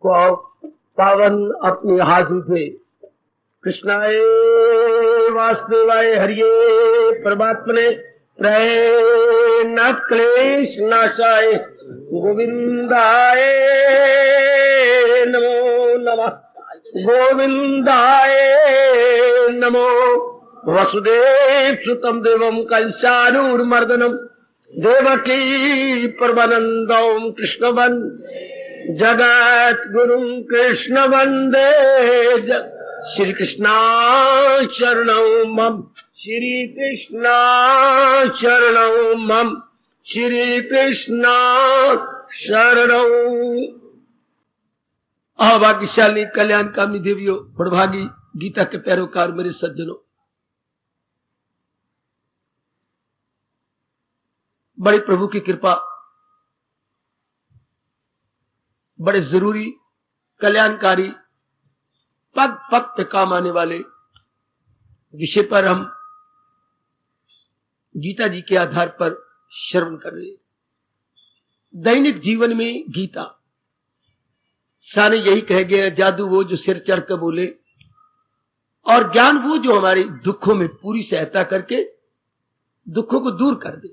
को पावन अपने हाथ उठे। कृष्णाय वासुदेवाय हरिये परमात्मने प्रणत क्लेश नाशाय गोविंदाय नमो नमः। गोविंदाय नमो। वसुदेव सुतम देवम कंसानुर्मर्दनम देवकी परमानंदम कृष्णवन जगत गुरु कृष्ण वंदे। श्री कृष्णा शरणं मम। श्री कृष्णा शरणं मम। श्री कृष्णा शरणं। भाग्यशाली कल्याण कामनी देवियों, बड़भागी गीता के पैरोकार मेरे सज्जनों, बड़ी प्रभु की कृपा, बड़े जरूरी कल्याणकारी पग पग पे काम आने वाले विषय पर हम गीता जी के आधार पर श्रवण कर रहे हैं। दैनिक जीवन में गीता सारे यही कह गए, जादू वो जो सिर चढ़ कर बोले और ज्ञान वो जो हमारे दुखों में पूरी सहायता करके दुखों को दूर कर दे।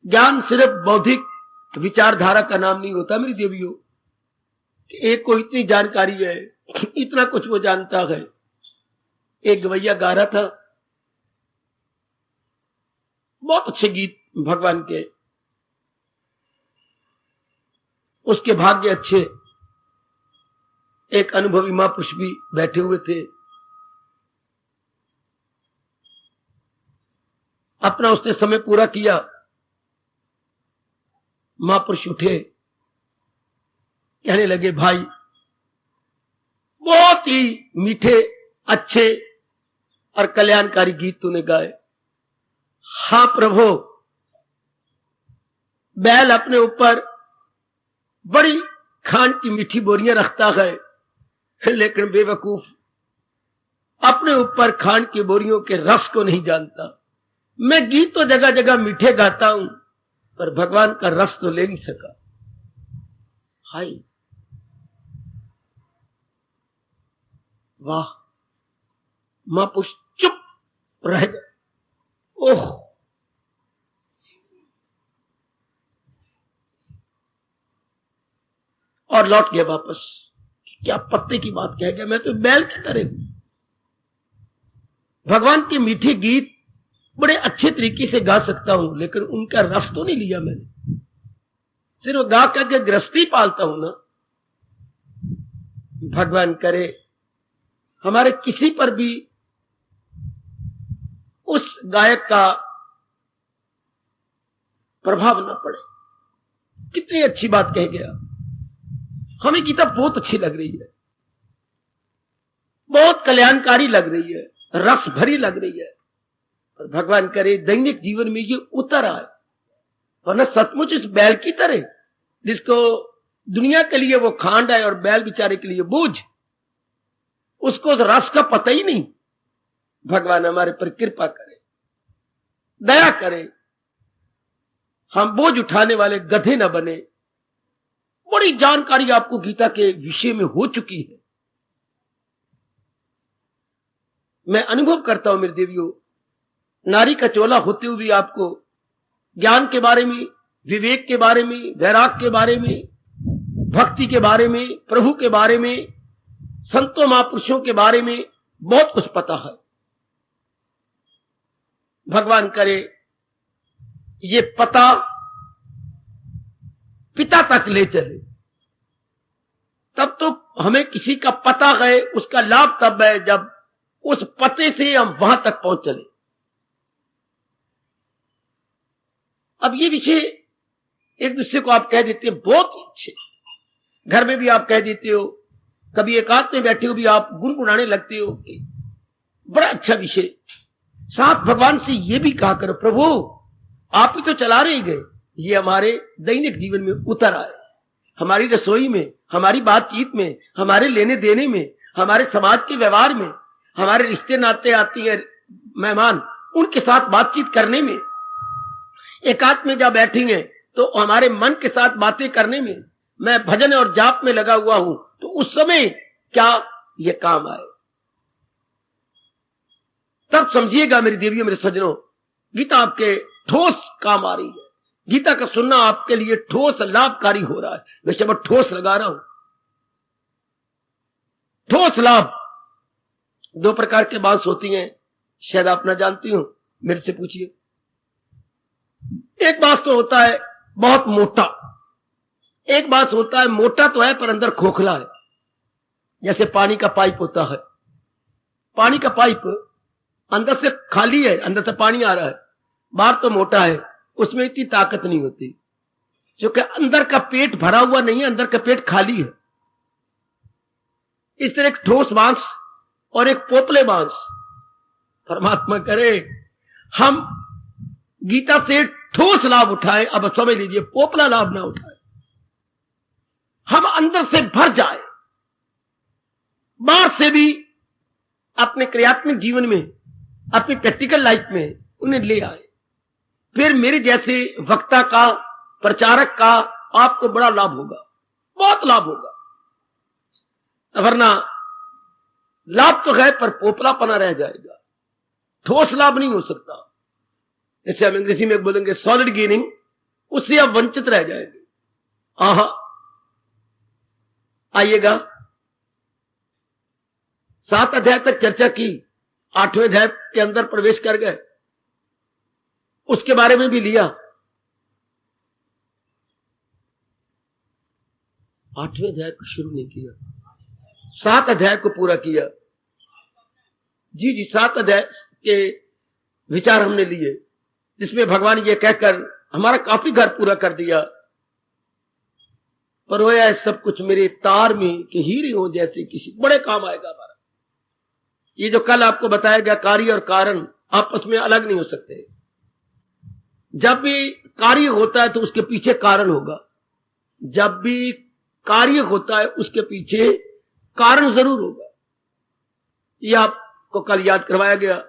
ज्ञान सिर्फ बौद्धिक विचारधारा का नाम नहीं होता मेरी देवियों। एक को इतनी जानकारी है, इतना कुछ वो जानता है। एक गवैया गा रहा था, बहुत अच्छे गीत भगवान के, उसके भाग्य अच्छे। एक अनुभवी महापुरुष भी बैठे हुए थे, अपना उसने समय पूरा किया। महापुरुष उठे, कहने लगे, भाई बहुत ही मीठे अच्छे और कल्याणकारी गीत तूने गाए। हां प्रभु, बैल अपने ऊपर बड़ी खांड की मीठी बोरियां रखता है, लेकिन बेवकूफ अपने ऊपर खांड की बोरियों के रस को नहीं जानता। मैं गीत तो जगह जगह मीठे गाता हूं, पर भगवान का रस तो ले नहीं सका। हाय वाह। महापुरुष चुप रह गए। ओह, और लौट गया वापस। क्या पत्ते की बात कह गया, मैं तो बैल की तरह हूं। भगवान के मीठे गीत बड़े अच्छे तरीके से गा सकता हूं, लेकिन उनका रस तो नहीं लिया मैंने। सिर्फ गा करके गृहस्थी पालता हूं ना। भगवान करे हमारे किसी पर भी उस गायक का प्रभाव न पड़े। कितनी अच्छी बात कह गया। हमें गीता बहुत अच्छी लग रही है, बहुत कल्याणकारी लग रही है, रस भरी लग रही है। और भगवान करे दैनिक जीवन में ये उतर आए, वरना सचमुच इस बैल की तरह जिसको दुनिया के लिए वो खांड है और बैल बेचारे के लिए बोझ, उसको उस रस का पता ही नहीं। भगवान हमारे पर कृपा करे, दया करे, हम बोझ उठाने वाले गधे न बने। बड़ी जानकारी आपको गीता के विषय में हो चुकी है। मैं अनुभव करता हूं मेरे देवियों, नारी का चोला होते हुए भी आपको ज्ञान के बारे में, विवेक के बारे में, वैराग के बारे में, भक्ति के बारे में, प्रभु के बारे में, संतों महापुरुषों के बारे में बहुत कुछ पता है। भगवान करे ये पता पिता तक ले चले, तब तो हमें किसी का पता है, उसका लाभ तब है जब उस पते से हम वहां तक पहुंच चले। अब ये विषय एक दूसरे को आप कह देते हैं बहुत अच्छे, घर में भी आप कह देते हो, कभी एकांत में बैठे हो भी आप गुनगुनाने लगते हो कि बड़ा अच्छा विषय। साथ भगवान से ये भी कहा करो, प्रभु आप ही तो चला रहे गए, ये हमारे दैनिक जीवन में उतर आए, हमारी रसोई में, हमारी बातचीत में, हमारे लेने देने में, हमारे समाज के व्यवहार में, हमारे रिश्ते नाते आती है मेहमान, उनके साथ बातचीत करने में, एकांत में जब बैठेंगे तो हमारे मन के साथ बातें करने में, मैं भजन और जाप में लगा हुआ हूं, तो उस समय क्या ये काम आए? तब समझिएगा मेरी देवियों, मेरे सज्जनों, गीता आपके ठोस काम आ रही है। गीता का सुनना आपके लिए ठोस लाभकारी हो रहा है। वैसे मैं ठोस लगा रहा हूं। ठोस लाभ दो प्रकार के बांस होती हैं, शायद आप ना जानती हो, मेरे से पूछिए। एक बांस तो होता है बहुत मोटा, एक बांस होता है मोटा तो है पर अंदर खोखला है। जैसे पानी का पाइप होता है, पानी का पाइप अंदर से खाली है, अंदर से पानी आ रहा है, बाहर तो मोटा है, उसमें इतनी ताकत नहीं होती, क्योंकि अंदर का पेट भरा हुआ नहीं है, अंदर का पेट खाली है। इस तरह एक ठोस बांस और एक पोपले बांस। परमात्मा करे हम गीता से ठोस लाभ उठाए। अब समझ लीजिए, पोपला लाभ ना उठाए, हम अंदर से भर जाए, बाहर से भी अपने क्रियात्मक जीवन में, अपनी प्रैक्टिकल लाइफ में उन्हें ले आए। फिर मेरे जैसे वक्ता का, प्रचारक का आपको बड़ा लाभ होगा, बहुत लाभ होगा। वरना लाभ तो है पर पोपलापना रह जाएगा, ठोस लाभ नहीं हो सकता। जैसे हम अंग्रेजी में बोलेंगे सॉलिड गेनिंग, उससे आप वंचित रह जाएंगे। आहा, आइएगा, 7 अध्याय तक चर्चा की, 8वें अध्याय के अंदर प्रवेश कर गए, उसके बारे में भी लिया। 8वें अध्याय को शुरू नहीं किया, 7 अध्याय को पूरा किया। जी 7 अध्याय के विचार हमने लिए, जिसमें भगवान ये कहकर हमारा काफी घर पूरा कर दिया। पर रोया सब कुछ मेरे तार में कि हीरे हो जैसे, किसी बड़े काम आएगा हमारा। ये जो कल आपको बताया गया, कार्य और कारण आपस में अलग नहीं हो सकते। जब भी कार्य होता है तो उसके पीछे कारण होगा, जब भी कार्य होता है उसके पीछे कारण जरूर होगा। यह आपको कल याद करवाया गया।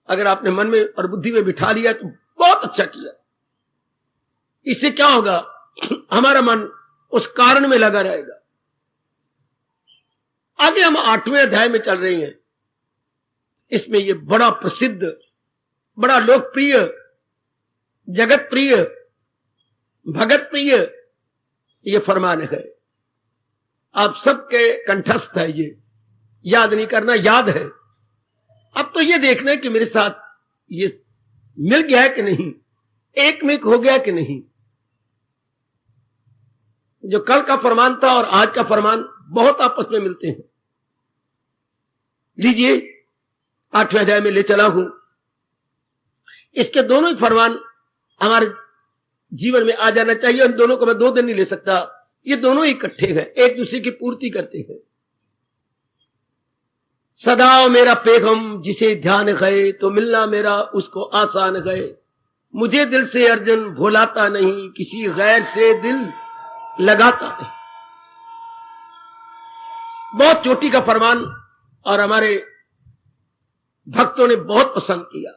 अगर आपने मन में और बुद्धि में बिठा लिया तो बहुत अच्छा किया। इससे क्या होगा, हमारा मन उस कारण में लगा रहेगा। आगे हम 8वें अध्याय में चल रहे हैं। इसमें ये बड़ा प्रसिद्ध, बड़ा लोकप्रिय, जगत प्रिय, भगत प्रिय ये फरमान है। आप सबके कंठस्थ है, ये याद नहीं करना, याद है। अब तो ये देखना है कि मेरे साथ ये मिल गया है कि नहीं, एक में हो गया कि नहीं। जो कल का फरमान था और आज का फरमान बहुत आपस में मिलते हैं। लीजिए, 8वें अध्याय में ले चला हूं। इसके दोनों ही फरमान हमारे जीवन में आ जाना चाहिए। उन दोनों को मैं 2 दिन नहीं ले सकता, ये दोनों ही इकट्ठे हैं, एक दूसरे की पूर्ति करते हैं। सदा मेरा पैगम जिसे ध्यान गए, तो मिलना मेरा उसको आसान गए। मुझे दिल से अर्जुन भुलाता नहीं, किसी गैर से दिल लगाता नहीं। बहुत चोटी का फरमान और हमारे भक्तों ने बहुत पसंद किया।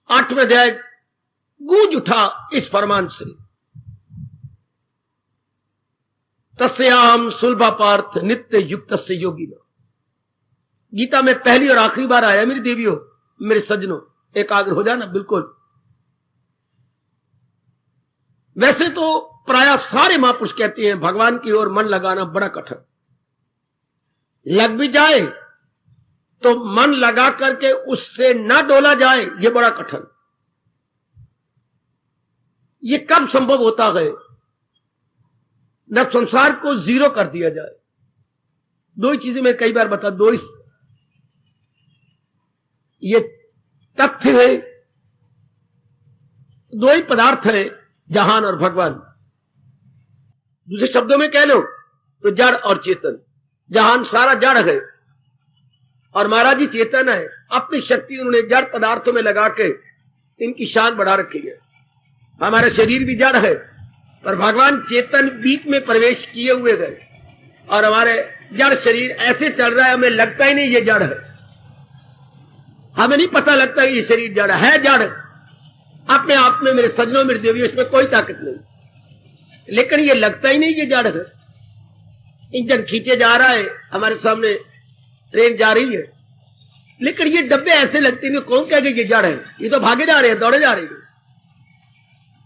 8वें अध्याय गूंज उठा इस फरमान से, तस्याम सुलभा पार्थ नित्य युक्त से योगिना। गीता में पहली और आखिरी बार आया मेरी देवियों, मेरे सज्जनों, एकाग्र हो जाना बिल्कुल। वैसे तो प्राय सारे महापुरुष कहते हैं भगवान की ओर मन लगाना बड़ा कठिन, लग भी जाए तो मन लगा करके उससे न डोला जाए, यह बड़ा कठिन। ये कब संभव होता है, जब संसार को जीरो कर दिया जाए। 2 ही चीजें मैं कई बार बता, 2 ही ये तथ्य है, 2 ही पदार्थ है, जहान और भगवान। दूसरे शब्दों में कह लो तो जड़ और चेतन। जहान सारा जड़ है और महाराज जी चेतन है। अपनी शक्ति उन्होंने जड़ पदार्थों में लगा के इनकी शान बढ़ा रखी है। हमारा शरीर भी जड़ है, पर भगवान चेतन बीच में प्रवेश किए हुए गए और हमारे जड़ शरीर ऐसे चल रहा है, हमें लगता ही नहीं ये जड़ है। हमें नहीं पता लगता ये शरीर जड़ है। जड़ अपने आप में मेरे सज्जनों, मेरे देवियों, इसमें कोई ताकत नहीं। लेकिन ये लगता ही नहीं ये जड़ है। इंजन खींचे जा रहा है, हमारे सामने ट्रेन जा रही है, लेकिन ये डब्बे ऐसे लगते नहीं, कौन कहेगा ये जड़ है, ये तो भागे जा रहे हैं, दौड़े जा रहे हैं।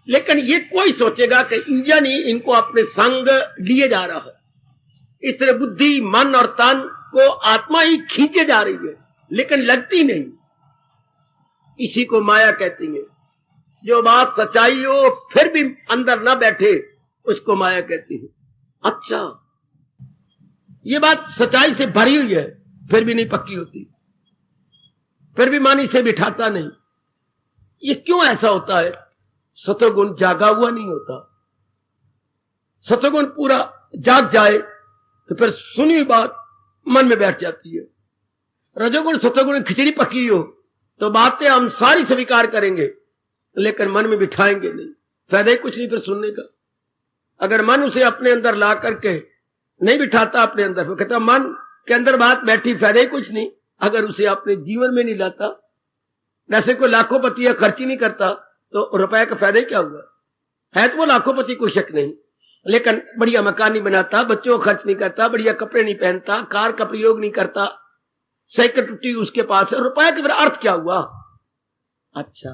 लेकिन ये कोई सोचेगा कि इंजन ही इनको अपने संग लिए जा रहा है। इस तरह बुद्धि, मन और तन को आत्मा ही खींचे जा रही है, लेकिन लगती नहीं। इसी को माया कहती है। जो बात सच्चाई हो फिर भी अंदर ना बैठे, उसको माया कहती है। अच्छा, ये बात सच्चाई से भरी हुई है, फिर भी नहीं पक्की होती, फिर भी मन इसे बिठाता नहीं। ये क्यों ऐसा होता है? सत्वगुण जागा हुआ नहीं होता। सत्वगुण पूरा जाग जाए तो फिर सुनी हुई बात मन में बैठ जाती है। रजोगुण सत्वगुण खिचड़ी पकी हो तो बातें हम सारी स्वीकार करेंगे, लेकिन मन में बिठाएंगे नहीं, फायदा ही कुछ नहीं फिर सुनने का। अगर मन उसे अपने अंदर ला करके नहीं बिठाता अपने अंदर, फिर कहता मन के अंदर बात बैठी, फायदा ही कुछ नहीं। अगर उसे अपने जीवन में नहीं लाता, वैसे कोई लाखोंपति या खर्च ही नहीं करता तो रुपए का फायदा ही क्या हुआ? है तो वो लाखोंपति, कोई शक नहीं, लेकिन बढ़िया मकान नहीं बनाता, बच्चों को खर्च नहीं करता, बढ़िया कपड़े नहीं पहनता, कार का प्रयोग नहीं करता, साइकिल टूटी उसके पास है, रुपए का फिर अर्थ क्या हुआ? अच्छा,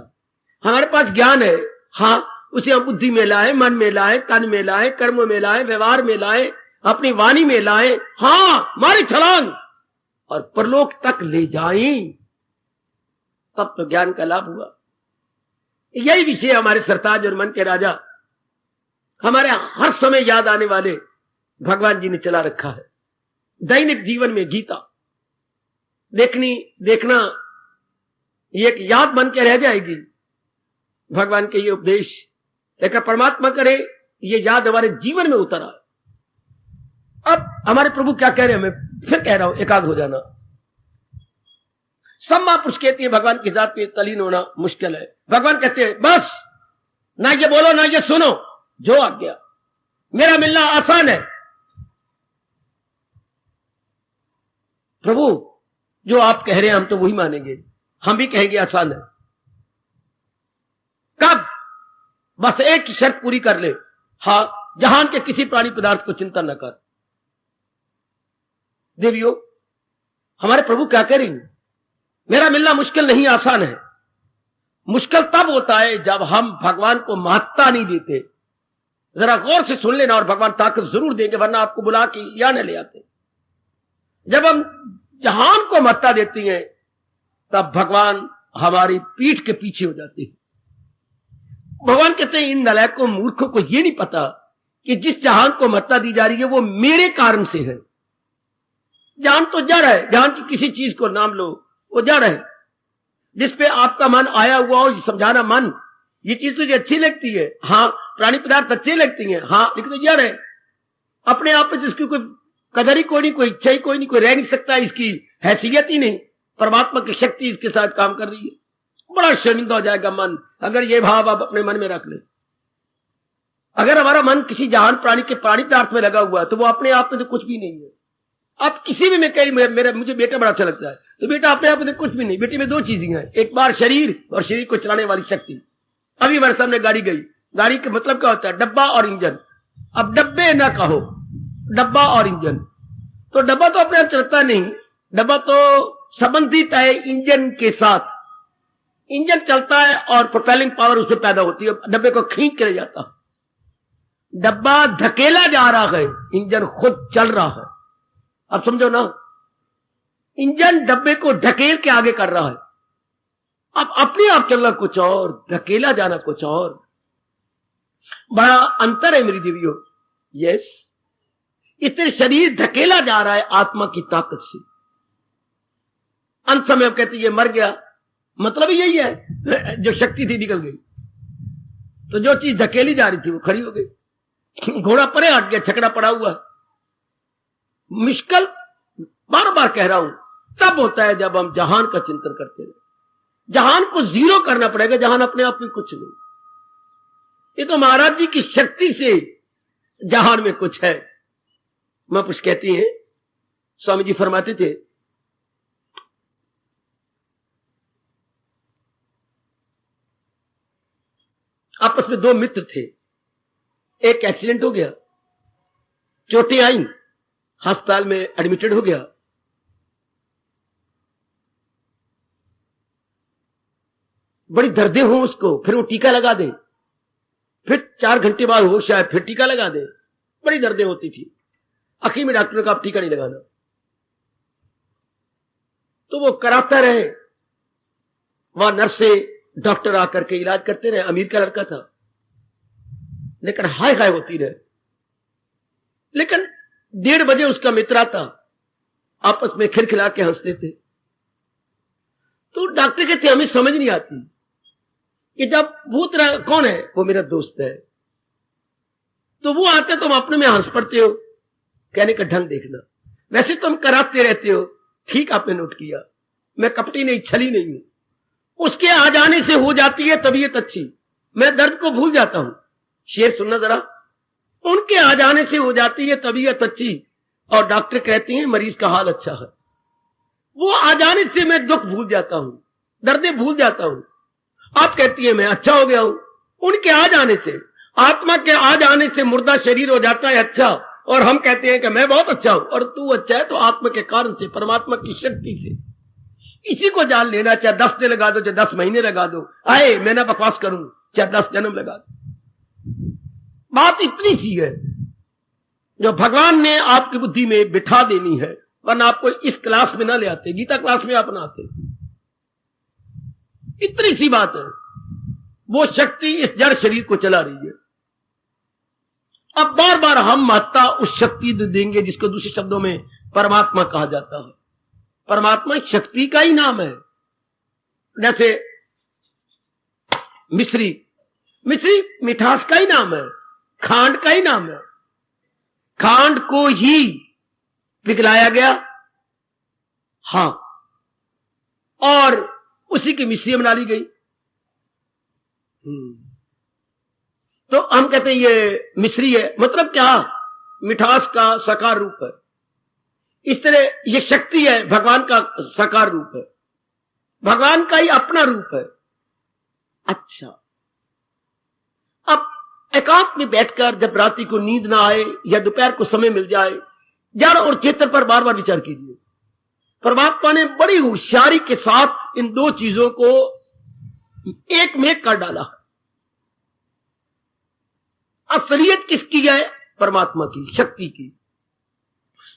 हमारे पास ज्ञान है, हाँ, उसे हम बुद्धि में लाए, मन में लाए, तन में लाए, कर्म में लाए, व्यवहार में लाए, अपनी वाणी में लाए, हाँ, मारे छलांग और परलोक तक ले जाएं, तब तो ज्ञान का लाभ हुआ। यही विषय हमारे सरताज और मन के राजा, हमारे हर समय याद आने वाले भगवान जी ने चला रखा है। दैनिक जीवन में गीता देखना ये एक याद बन के रह जाएगी, भगवान के ये उपदेश, लेकिन परमात्मा करे ये याद हमारे जीवन में उतर आए। अब हमारे प्रभु क्या कह रहे हैं, मैं फिर कह रहा हूं, एकाग्र हो जाना। सब महापुरुष कहती है भगवान की जात में तलीन होना मुश्किल है। भगवान कहते हैं बस, ना ये बोलो ना ये सुनो, जो आज्ञा, मेरा मिलना आसान है। प्रभु जो आप कह रहे हैं हम तो वही मानेंगे, हम भी कहेंगे आसान है। कब? बस एक ही शर्त पूरी कर ले, हाँ, जहान के किसी प्राणी पदार्थ को चिंता न कर। देवियों, हमारे प्रभु क्या कह रही हैं? मेरा मिलना मुश्किल नहीं, आसान है। मुश्किल तब होता है जब हम भगवान को महत्ता नहीं देते। जरा गौर से सुन लेना, और भगवान ताकत जरूर देंगे, वरना आपको बुला के या न ले आते। जब हम जहान को महत्ता देती हैं तब भगवान हमारी पीठ के पीछे हो जाते हैं। भगवान कहते हैं इन नलायकों मूर्खों को यह नहीं पता कि जिस जहान को महत्ता दी जा रही है वो मेरे कारण से है। जहान तो जड़ है, जहान की किसी चीज को नाम लो, वो जड़ है। जिसपे आपका मन आया हुआ हो, समझाना मन, ये चीज तुझे अच्छी लगती है, हाँ, प्राणी पदार्थ अच्छे लगती हैं, हाँ, लेकिन तो जड़ है। अपने आप में जिसकी कोई कदर ही कोई नहीं, कोई इच्छा ही कोई नहीं, कोई रह नहीं सकता, इसकी हैसियत ही नहीं, परमात्मा की शक्ति इसके साथ काम कर रही है। बड़ा शर्मिंदा हो जाएगा मन अगर ये भाव आप अपने मन में रख ले। अगर हमारा मन किसी जहान प्राणी के प्राणी पदार्थ में लगा हुआ है तो वो अपने आप में तो कुछ भी नहीं है। आप किसी भी में कहीं मुझे बेटा बड़ा अच्छा लगता है, तो बेटा अपने आप में कुछ भी नहीं। बेटे में दो चीजें हैं, एक बार शरीर और शरीर को चलाने वाली शक्ति। अभी हमारे सामने गाड़ी गई, गाड़ी का मतलब क्या होता है? डब्बा और इंजन। अब डब्बे ना कहो, डब्बा और इंजन। तो डब्बा तो अपने आप चलता नहीं, डब्बा तो संबंधित है इंजन के साथ। इंजन चलता है और प्रोपेलिंग पावर उससे पैदा होती है, डब्बे को खींच के ले जाता। डब्बा धकेला जा रहा है, इंजन खुद चल रहा है। अब समझो ना, इंजन डब्बे को ढकेल के आगे कर रहा है। अब अपने आप चलना कुछ और, धकेला जाना कुछ और। बड़ा अंतर है मेरी देवियों। यस, इस तरह शरीर धकेला जा रहा है आत्मा की ताकत से। अंत समय कहते ये मर गया, मतलब यही है, जो शक्ति थी निकल गई। तो जो चीज धकेली जा रही थी वो खड़ी हो गई, घोड़ा परे हट गया, छकड़ा पड़ा हुआ। मुश्किल बार बार कह रहा हूं तब होता है जब हम जहान का चिंतन करते हैं। जहान को जीरो करना पड़ेगा, जहान अपने आप में कुछ नहीं। ये तो महाराज जी की शक्ति से जहान में कुछ है। महापुरुष कहती हैं, स्वामी जी फरमाते थे, आपस में दो मित्र थे, एक एक्सीडेंट हो गया, चोटें आई, अस्पताल में एडमिटेड हो गया। बड़ी दर्दें हो उसको, फिर वो टीका लगा दे, फिर 4 घंटे बाद होश आए, फिर टीका लगा दे, बड़ी दर्दें होती थी। आखिर में डॉक्टर ने कहा आप टीका नहीं लगाना, तो वो कराता रहे। वहां नर्स से डॉक्टर आकर के इलाज करते रहे। अमीर का लड़का था, लेकिन हाय हाय होती रहे। लेकिन 1:30 बजे उसका मित्र आता, आपस में खिलखिला के हंसते थे। तो डॉक्टर कहते हमें समझ नहीं आती कि जब भूत कौन है, वो मेरा दोस्त है, तो वो आते तो हम अपने में हंस पड़ते हो। कहने का ढंग देखना, वैसे तुम कराते रहते हो, ठीक आपने नोट किया, मैं कपटी नहीं, छली नहीं हूं। उसके आ जाने से हो जाती है तबीयत अच्छी, मैं दर्द को भूल जाता हूं। शेर सुनना जरा, उनके आ जाने से हो जाती है तबीयत अच्छी, और डॉक्टर कहते हैं मरीज का हाल अच्छा है। वो आ जाने से मैं दुख भूल जाता हूं, दर्दें भूल जाता हूं। आप कहती है मैं अच्छा हो गया हूं। उनके आ जाने से, आत्मा के आ जाने से मुर्दा शरीर हो जाता है अच्छा, और हम कहते हैं कि मैं बहुत अच्छा हूं। और तू अच्छा है तो आत्मा के कारण से, परमात्मा की शक्ति से। इसी को जान लेना, चाहे 10 दिन लगा दो, चाहे 10 महीने लगा दो, आए मैं ना बकवास करूं, चाहे 10 जन्म लगा दो। बात इतनी सी है जो भगवान ने आपकी बुद्धि में बिठा देनी है, वरना आपको इस क्लास में ना ले आते, गीता क्लास में आप ना आते। इतनी सी बात है, वो शक्ति इस जड़ शरीर को चला रही है। अब बार बार हम महत्ता उस शक्ति देंगे जिसको दूसरे शब्दों में परमात्मा कहा जाता है। परमात्मा शक्ति का ही नाम है। जैसे मिश्री, मिश्री मिठास का ही नाम है, खांड का ही नाम है। खांड को ही पिघलाया गया, हां, और उसी की मिश्री बना ली गई। तो हम कहते हैं ये मिश्री है, मतलब क्या, मिठास का साकार रूप है। इस तरह ये शक्ति है, भगवान का साकार रूप है, भगवान का ही अपना रूप है। अच्छा, अब एकांत में बैठकर जब रात्रि को नींद ना आए या दोपहर को समय मिल जाए, जड़ और चेतन पर बार बार विचार कीजिए। परमात्मा ने बड़ी होशियारी के साथ इन दो चीजों को एक में कर डाला है। असलियत किसकी है? परमात्मा की, शक्ति की,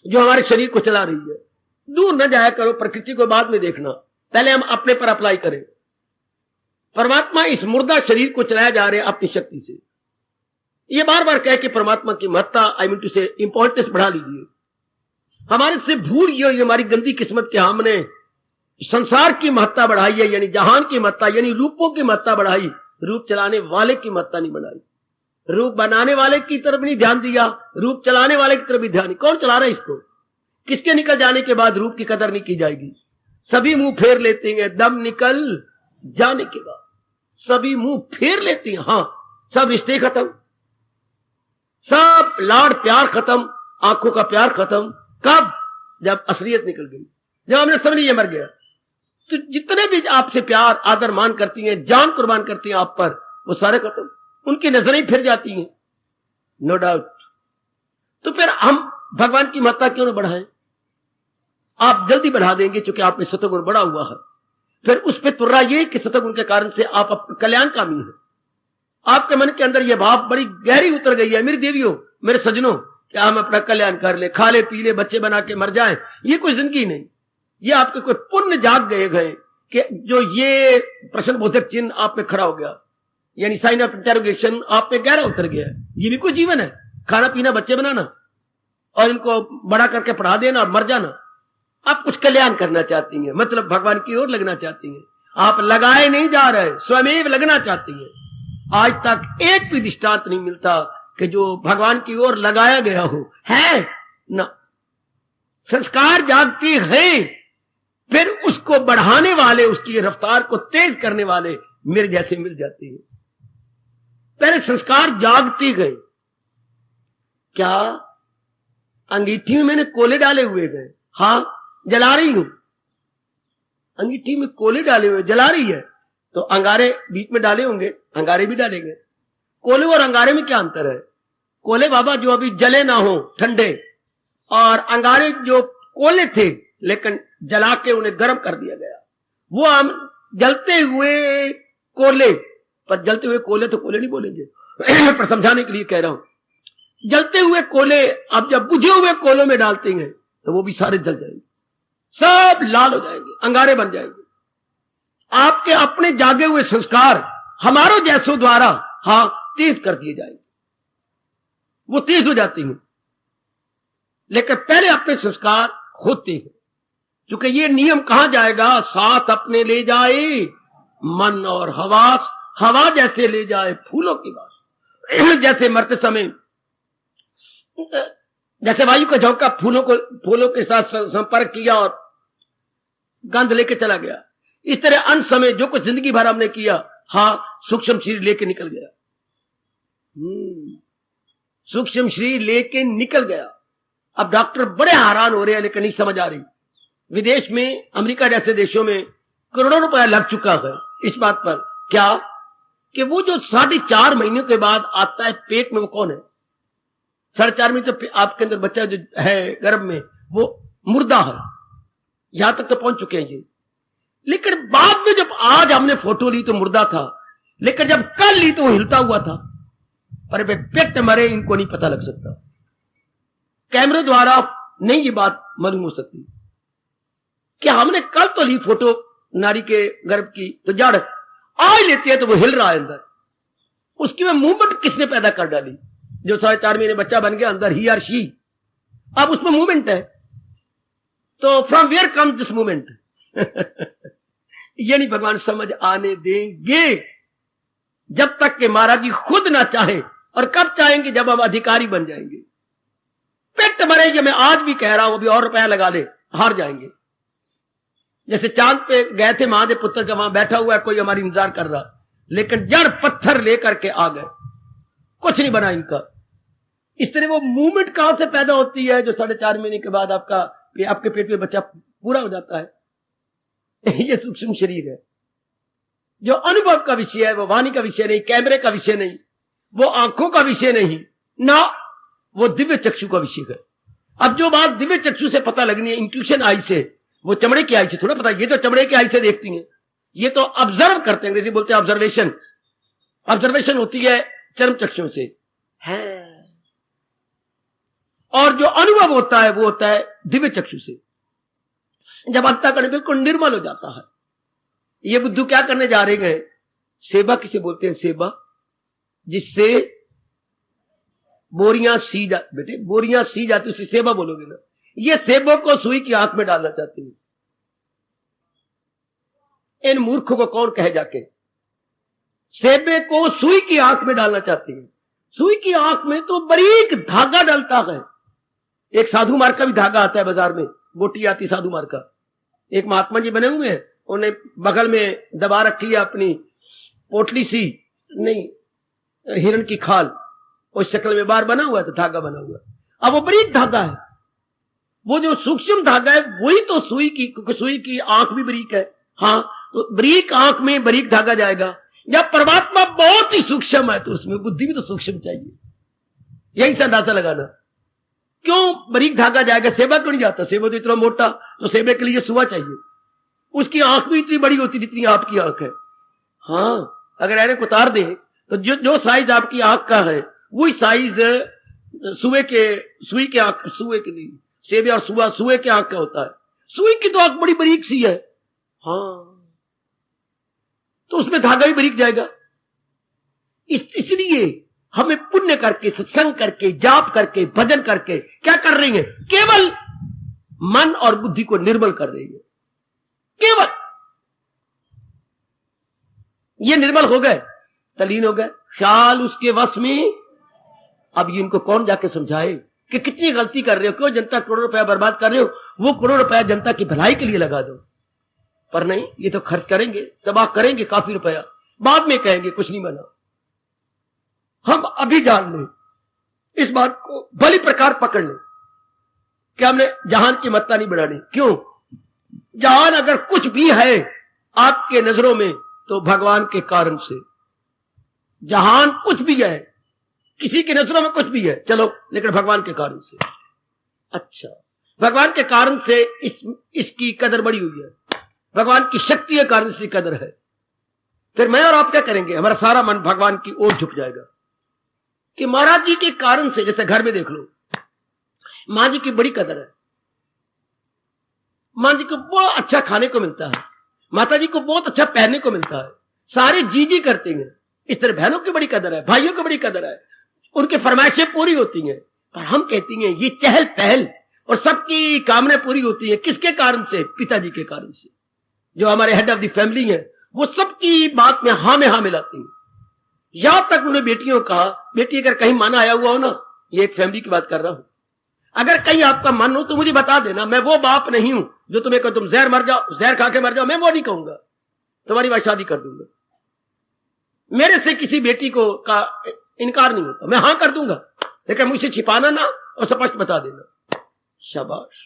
जो हमारे शरीर को चला रही है। दूर न जाया करो, प्रकृति को बाद में देखना, पहले हम अपने पर अप्लाई करें। परमात्मा इस मुर्दा शरीर को चलाया जा रहे हैं अपनी शक्ति से। ये बार बार कह के परमात्मा की महत्ता, आई मीन टू से इंपॉर्टेंस बढ़ा लीजिए। हमारे से भूल गई हमारी गंदी किस्मत के, हमने संसार की महत्ता बढ़ाई है, यानी जहान की महत्ता, यानी रूपों की महत्ता बढ़ाई, रूप चलाने वाले की महत्ता नहीं बढ़ाई। रूप बनाने वाले की तरफ नहीं ध्यान दिया, रूप चलाने वाले की तरफ भी ध्यान नहीं। कौन चला रहा है इसको? किसके निकल जाने के बाद रूप की कदर नहीं की जाएगी? सभी मुंह फेर लेते हैं दम निकल जाने के बाद, सभी मुंह फेर लेते हैं। हां, सब रिश्ते खत्म, सब लाड़ प्यार खत्म, आंखों का प्यार खत्म। कब? जब असलियत निकल गई, जब हमने समझ लिया मर गया। तो जितने भी आपसे प्यार आदर मान करती हैं, जान कुर्बान करती हैं आप पर, वो सारे खत्म, उनकी नजरें फिर जाती हैं, नो डाउट। तो फिर हम भगवान की महत्ता क्यों न बढ़ाएं? आप जल्दी बढ़ा देंगे क्योंकि आप में सतगुण बड़ा हुआ है। फिर उस पर तुर्रा ये कि सतगुण के कारण से आप कल्याणकामी हैं। आपके मन के अंदर यह भाव बड़ी गहरी उतर गई है, मेरी देवियों, मेरे सजनों, कि हम अपना कल्याण कर ले, खा ले पी ले, बच्चे बना के मर जाएं। ये कोई जिंदगी नहीं। ये आपके कोई पुण्य जाग गए कि जो ये प्रश्नबोधक चिन्ह आप पे खड़ा हो गया, यानी साइन ऑफ इंटरोगेशन आप पे गहरा उतर गया। ये भी कोई जीवन है? खाना पीना, बच्चे बनाना और इनको बड़ा करके पढ़ा देना और मर जाना। आप कुछ कल्याण करना चाहती हैं, मतलब भगवान की ओर लगना चाहती हैं। आप लगाए नहीं जा रहे, स्वयं लगना चाहती हैं। आज तक एक भी दृष्टांत नहीं मिलता कि जो भगवान की ओर लगाया गया हो, है ना। संस्कार जागती है, फिर उसको बढ़ाने वाले, उसकी रफ्तार को तेज करने वाले मेरे जैसे मिल जाते हैं। पहले संस्कार जागती गए। क्या अंगीठी में मैंने कोले डाले हुए गए? हां, जला रही हूं, अंगीठी में कोले डाले हुए जला रही है, तो अंगारे बीच में डाले होंगे, अंगारे भी डालेंगे। कोले और अंगारे में क्या अंतर है? कोले बाबा जो अभी जले ना हो ठंडे, और अंगारे जो कोले थे लेकिन जला के उन्हें गर्म कर दिया गया। वो हम जलते हुए कोले, पर जलते हुए कोले तो कोले नहीं बोलेंगे पर समझाने के लिए कह रहा हूं। जलते हुए कोले अब जब बुझे हुए कोलों में डालते हैं तो वो भी सारे जल जाएंगे, सब लाल हो जाएंगे, अंगारे बन जाएंगे। आपके अपने जागे हुए संस्कार हमारो जैसों द्वारा हाँ तेज कर दिए जाएंगे, वो तेज हो जाती हैं। लेकिन पहले अपने संस्कार होते हैं, क्योंकि ये नियम कहां जाएगा, साथ अपने ले जाए मन और हवास, हवा जैसे ले जाए फूलों की बात। जैसे मरते समय जैसे वायु का झोंका फूलों के साथ संपर्क किया और गंध लेके चला गया, इस तरह अंत समय जो कुछ जिंदगी भर हमने किया हाँ सूक्ष्म शरीर लेके निकल गया, सूक्ष्म शरीर लेके निकल गया। अब डॉक्टर बड़े हैरान हो रहे हैं लेकिन नहीं समझ आ रही। विदेश में, अमेरिका जैसे देशों में करोड़ों रुपया लग चुका है इस बात पर, क्या कि वो जो 4.5 महीने के बाद आता है पेट में, वो कौन है? 4.5 महीने तो आपके अंदर बच्चा जो है गर्भ में वो मुर्दा है, यहां तक तो पहुंच चुके हैं ये। लेकिन बाद में जब आज हमने फोटो ली तो मुर्दा था, लेकिन जब कल ली तो वो हिलता हुआ था। पर वे पेट मरे इनको नहीं पता लग सकता, कैमरे द्वारा नहीं ये बात मालूम हो सकती कि हमने कल तो ली फोटो नारी के गर्भ की, तो जड़ आज लेती है तो वो हिल रहा है अंदर, उसकी में मूवमेंट किसने पैदा कर डाली? जो 4.5 महीने बच्चा बन गया अंदर, ही और शी, अब उसमें मूवमेंट है, तो from where come this movement? ये नहीं भगवान समझ आने देंगे जब तक कि महाराज जी खुद ना चाहे। और कब चाहेंगे? जब हम अधिकारी बन जाएंगे। पेट मरेंगे, मैं आज भी कह रहा हूं, अभी और रुपया लगा ले, हार जाएंगे। जैसे चांद पे गए थे महादेव पुत्र का, वहां बैठा हुआ है कोई हमारी इंतजार कर रहा, लेकिन जड़ पत्थर लेकर के आ गए, कुछ नहीं बना इनका। इस तरह वो मूवमेंट कहां से पैदा होती है जो 4.5 महीने के बाद आपके पेट में बच्चा पूरा हो जाता है? ये सूक्ष्म शरीर है जो अनुभव का विषय है, वो वाणी का विषय नहीं, कैमरे का विषय नहीं, वो आंखों का विषय नहीं ना, वो दिव्य चक्षु का विषय है। अब जो बात दिव्य चक्षु से पता लगनी है, इंट्यूशन आई से, वो चमड़े की आई से थोड़ा पता। ये तो चमड़े की आई से देखती हैं, ये तो ऑब्जर्व करते हैं, अंग्रेजी बोलते हैं ऑब्जर्वेशन। ऑब्जर्वेशन होती है चर्म चक्षुओं से है, और जो अनुभव होता है वो होता है दिव्य चक्षु से। जब अंतःकरण बिल्कुल निर्मल हो जाता है। ये बुद्धू क्या करने जा रहे हैं? सेवा किसे बोलते हैं? सेवा, जिससे बोरियां सी जा, बेटे बोरियां सी जाती, उसे सेवा बोलोगे ना। ये सेबों को सुई की आंख में डालना चाहते हैं। इन मूर्खों को कौन कहे जाके? सेबे को सुई की आंख में डालना चाहते हैं। सुई की आंख में तो बारीक धागा डलता है। एक साधु मार्ग का भी धागा आता है बाजार में, गोटी आती साधु मार्ग का। एक महात्मा जी बने हुए हैं, उन्हें बगल में दबा रखी है अपनी पोटली सी, नहीं हिरण की खाल, उस शक्ल में बार बना हुआ है, तो धागा बना हुआ है। अब वो बारीक धागा है, वो जो सूक्ष्म धागा है वही तो सुई की, क्योंकि सुई की आंख भी बारीक है। हाँ, तो बारीक आंख में बारीक धागा जाएगा। जब परमात्मा बहुत ही सूक्ष्म है तो उसमें बुद्धि भी तो सूक्ष्म चाहिए। यही से अंदाजा लगाना, क्यों बारीक धागा जाएगा, सेवा क्यों नहीं जाता? सेवा तो इतना मोटा, तो सेबे के लिए सुआ चाहिए। उसकी आंख भी इतनी बड़ी होती जितनी आपकी आंख है। हाँ, अगर ऐरे को उतार दे तो जो साइज आपकी आंख का है वही साइज सुए की आंख, सुए की नहीं, सेबे और सुए के आंख का होता है। सुई की तो आंख बड़ी बारीक सी है। हाँ, तो उसमें धागा भी बारीक जाएगा। इसलिए हमें पुण्य करके, सत्संग करके, जाप करके, भजन करके क्या कर रही है? केवल मन और बुद्धि को निर्मल कर रही है। केवल ये निर्मल हो गए, तलीन हो गए, ख्याल उसके वश में। अब ये इनको कौन जाके समझाए कि कितनी गलती कर रहे हो, क्यों जनता करोड़ों रुपया बर्बाद कर रहे हो? वो करोड़ रुपया जनता की भलाई के लिए लगा दो। पर नहीं, ये तो खर्च करेंगे, तबाह करेंगे काफी रुपया, बाद में कहेंगे कुछ नहीं बना। हम अभी जान लें, इस बात को भली प्रकार पकड़ लें कि हमने जहान की मत्ता नहीं बढ़ानी। क्यों? जहान अगर कुछ भी है आपके नजरों में तो भगवान के कारण से। जहान कुछ भी है, किसी की नजरों में कुछ भी है, चलो, लेकिन भगवान के कारण से, अच्छा, भगवान के कारण से इसकी कदर बढ़ी हुई है, भगवान की शक्ति के कारण से कदर है। फिर मैं और आप क्या करेंगे? हमारा सारा मन भगवान की ओर झुक जाएगा कि महाराज जी के कारण से, जैसे घर में देख लो, मां जी की बड़ी कदर है, मां जी को बहुत अच्छा खाने को मिलता है, माता जी को बहुत अच्छा पहनने को मिलता है, सारे जी करते हैं। इस तरह बहनों की बड़ी कदर है, भाइयों की बड़ी कदर है, उनकी फरमाइशें पूरी होती हैं। पर हम कहती हैं ये चहल पहल और सबकी कामनाएं पूरी होती है किसके कारण से? पिताजी के कारण से, जो हमारे हेड ऑफ द फैमिली है, वो सबकी बात में हाँ मिलाती हैं। यहां तक उन्होंने बेटियों कहा, बेटी अगर कहीं मन आया हुआ हो ना, ये एक फैमिली की बात कर रहा हूं, अगर कहीं आपका मन हो तो मुझे बता देना, मैं वो बाप नहीं हूं जो तुम्हें कहो तुम जहर मर जाओ, जहर खा के मर जाओ, मैं वो नहीं कहूंगा, तुम्हारी बात शादी कर दूंगा। मेरे से किसी बेटी को का इनकार नहीं होता, मैं हां कर दूंगा, लेकिन मुझसे छिपाना ना और स्पष्ट बता देना। शाबाश।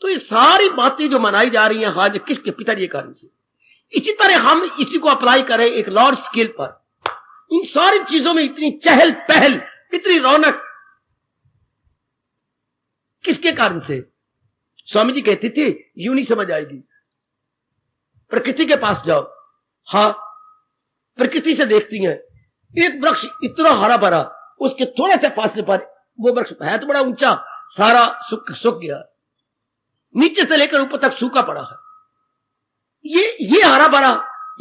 तो ये सारी बातें जो मनाई जा रही हैं आज किसके? पिताजी के कारण से। इसी तरह हम इसी को अप्लाई करें एक लार्ज स्केल पर, इन सारी चीजों में इतनी चहल पहल, इतनी रौनक किसके कारण से? स्वामी जी कहते थे यूं नहीं समझ आएगी, प्रकृति के पास जाओ, हाँ, प्रकृति से देखती हैं एक वृक्ष इतना हरा भरा, उसके थोड़े से फासले पर वो वृक्ष है तो बड़ा ऊंचा, सारा सूख गया, नीचे से लेकर ऊपर तक सूखा पड़ा है। ये हरा भरा,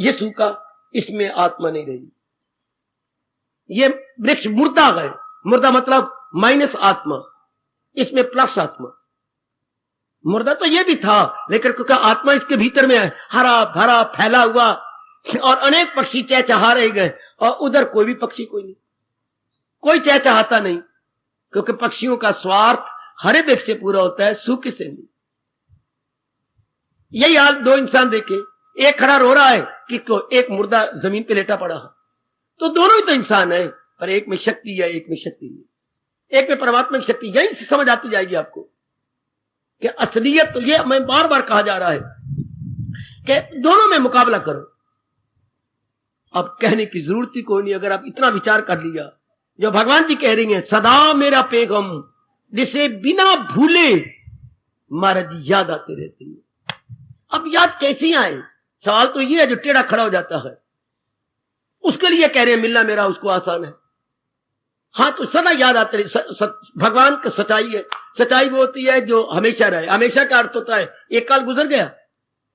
ये सूखा, इसमें आत्मा नहीं रही। ये वृक्ष मुर्दा है, मुर्दा मतलब माइनस आत्मा, इसमें प्लस आत्मा। मुर्दा तो ये भी था, लेकिन क्योंकि आत्मा इसके भीतर में है, हरा भरा फैला हुआ, और अनेक पक्षी चहचहा रह गए, और उधर कोई भी पक्षी कोई नहीं, कोई चहचहाता नहीं, क्योंकि पक्षियों का स्वार्थ हरे वृक्ष से पूरा होता है, सूखे से नहीं। यही हाल दो इंसान देखे, एक खड़ा रो रहा है कि एक मुर्दा जमीन पे लेटा पड़ा है, तो दोनों ही तो इंसान है, पर एक में शक्ति है, एक में शक्ति नहीं, एक में परमात्मा की शक्ति। यही से समझ आती जाएगी आपको कि असलियत तो ये मैं बार बार कहा जा रहा है कि दोनों में मुकाबला करो। अब कहने की जरूरत ही कोई नहीं, अगर आप इतना विचार कर लिया, जो भगवान जी कह रही हैं, सदा मेरा पैगम जिसे बिना भूले महाराज याद आते रहती है। अब याद कैसी आए? सवाल तो ये है जो टेढ़ा खड़ा हो जाता है, उसके लिए कह रहे हैं मिलना मेरा उसको आसान है। हाँ, तो सदा याद आते रहे, भगवान का सच्चाई है। सच्चाई वो होती है जो हमेशा रहे। हमेशा का अर्थ होता है एक काल गुजर गया,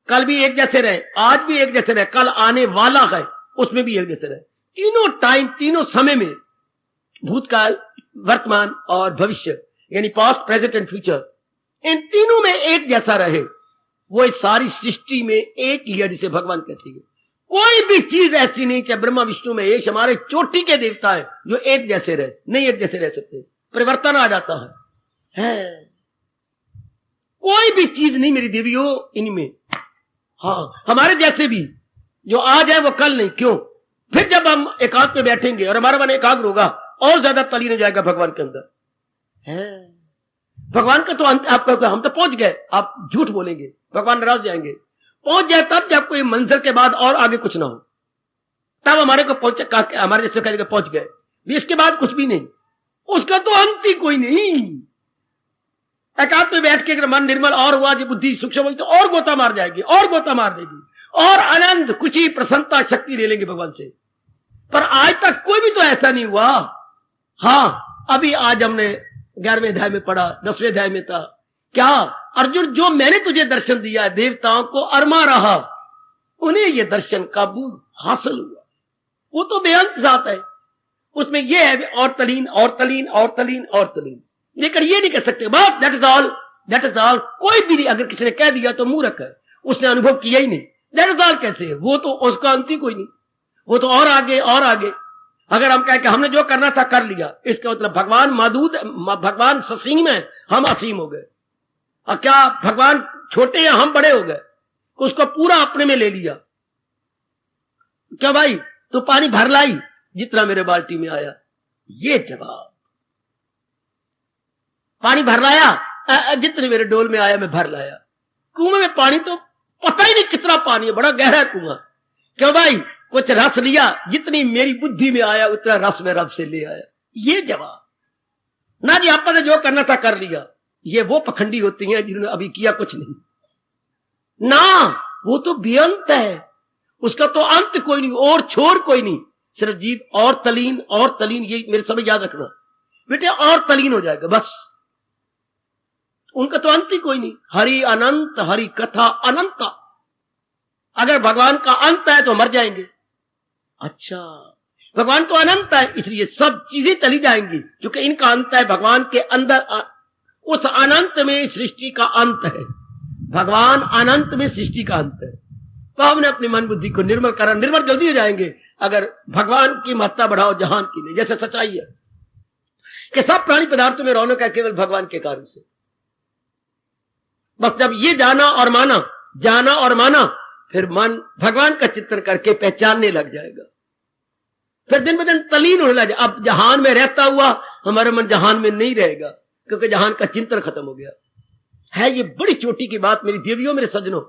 कल भी एक जैसे रहे, आज भी एक जैसे रहे, कल आने वाला है उसमें भी एक जैसे रहे। तीनों टाइम, तीनों समय में, भूतकाल, वर्तमान और भविष्य, यानी पास्ट, प्रेजेंट एंड फ्यूचर, इन तीनों में एक जैसा रहे। वो इस सारी सृष्टि में एक ही है, जिसे भगवान कहते हैं। कोई भी चीज ऐसी नहीं, चाहे ब्रह्मा विष्णु में एक, हमारे चोटी के देवता है, जो एक जैसे रहे, नहीं एक जैसे रह सकते, परिवर्तन आ जाता है। कोई भी चीज नहीं मेरी देवियों इनमें। हाँ, हमारे जैसे भी जो आज है वो कल नहीं। क्यों? फिर जब हम एकांत में बैठेंगे और हमारा मन एकाग्र होगा, और ज्यादा तलीन हो जाएगा भगवान के अंदर। है भगवान का तो आप कहोगे हम तो पहुंच गए, आप झूठ बोलेंगे, भगवान नाराज जाएंगे। पहुंच जाए तब जब कोई मंजिल के बाद और आगे कुछ ना हो, तब हमारे को पहुंच, हमारे जैसे कहेंगे पहुंच गए, इसके बाद कुछ भी नहीं, उसका तो अंत ही कोई नहीं। एकांत में बैठ के अगर मन निर्मल और हुआ, जो बुद्धि सूक्ष्म हुई, तो और गोता मार जाएगी, और गोता मार देगी, और आनंद, खुशी, प्रसन्नता, शक्ति ले लेंगे भगवान से। पर आज तक कोई भी तो ऐसा नहीं हुआ। हाँ, अभी आज हमने 11वें अध्याय में पढ़ा, 10वें अध्याय में था क्या? अर्जुन, जो मैंने तुझे दर्शन दिया है, देवताओं को अरमा रहा, उन्हें यह दर्शन काबू हासिल हुआ। वो तो बेअंत जात है, उसमें यह है और तलीन और तलीन और तलीन और तलीन। लेकिन ये नहीं कह सकते बस that is all, that is all. कोई भी नहीं, अगर किसी ने कह दिया तो मूर्ख है, उसने अनुभव किया ही नहीं। दैट इज ऑल कैसे है? वो तो उसका अंत ही कोई नहीं, वो तो और आगे और आगे। अगर हम कहें कि हमने जो करना था कर लिया, इसका मतलब भगवान मादूद, भगवान ससीम है, हम असीम हो गए। और क्या भगवान छोटे या हम बड़े हो गए? उसको पूरा अपने में ले लिया। क्या भाई तू पानी भर लाई जितना मेरे बाल्टी में आया? ये जवाब। पानी भर लाया जितने मेरे डोल में आया मैं भर लाया। कुएं में पानी तो पता ही नहीं कितना पानी है, बड़ा गहरा कुआं। क्यों भाई? कुछ रस लिया, जितनी मेरी बुद्धि में आया उतना रस में रब से ले आया। ये जवाब ना जी, आपने जो करना था कर लिया। ये वो पखंडी होती हैं जिन्होंने अभी किया कुछ नहीं ना, वो तो बेअंत है, उसका तो अंत कोई नहीं और छोर कोई नहीं, सिर्फ जीव और तलीन। ये मेरे समझ याद रखना बेटे, और तलीन हो जाएगा बस, उनका तो अंत ही कोई नहीं। हरि अनंत, हरि कथा अनंत। अगर भगवान का अंत है तो मर जाएंगे। अच्छा, भगवान तो अनंत है, इसलिए सब चीजें चली जाएंगी, क्योंकि इनका अंत है भगवान के अंदर। उस अनंत में सृष्टि का अंत है, भगवान अनंत में सृष्टि का अंत है। तो हमने अपनी मन बुद्धि को निर्मल करा, निर्मल जल्दी हो जाएंगे अगर भगवान की महत्ता बढ़ाओ जहान की नहीं। जैसे सच्चाई है कि सब प्राणी पदार्थों में रौनक है केवल भगवान के कारण से। बस जब ये जाना और माना, फिर मन भगवान का चिंतन करके पहचानने लग जाएगा, फिर दिन ब दिन तलीन होने लग जाएगा। अब जहान में रहता हुआ हमारा मन जहान में नहीं रहेगा, क्योंकि जहान का चिंतन खत्म हो गया है। ये बड़ी चोटी की बात मेरी देवियों, मेरे सज्जनों।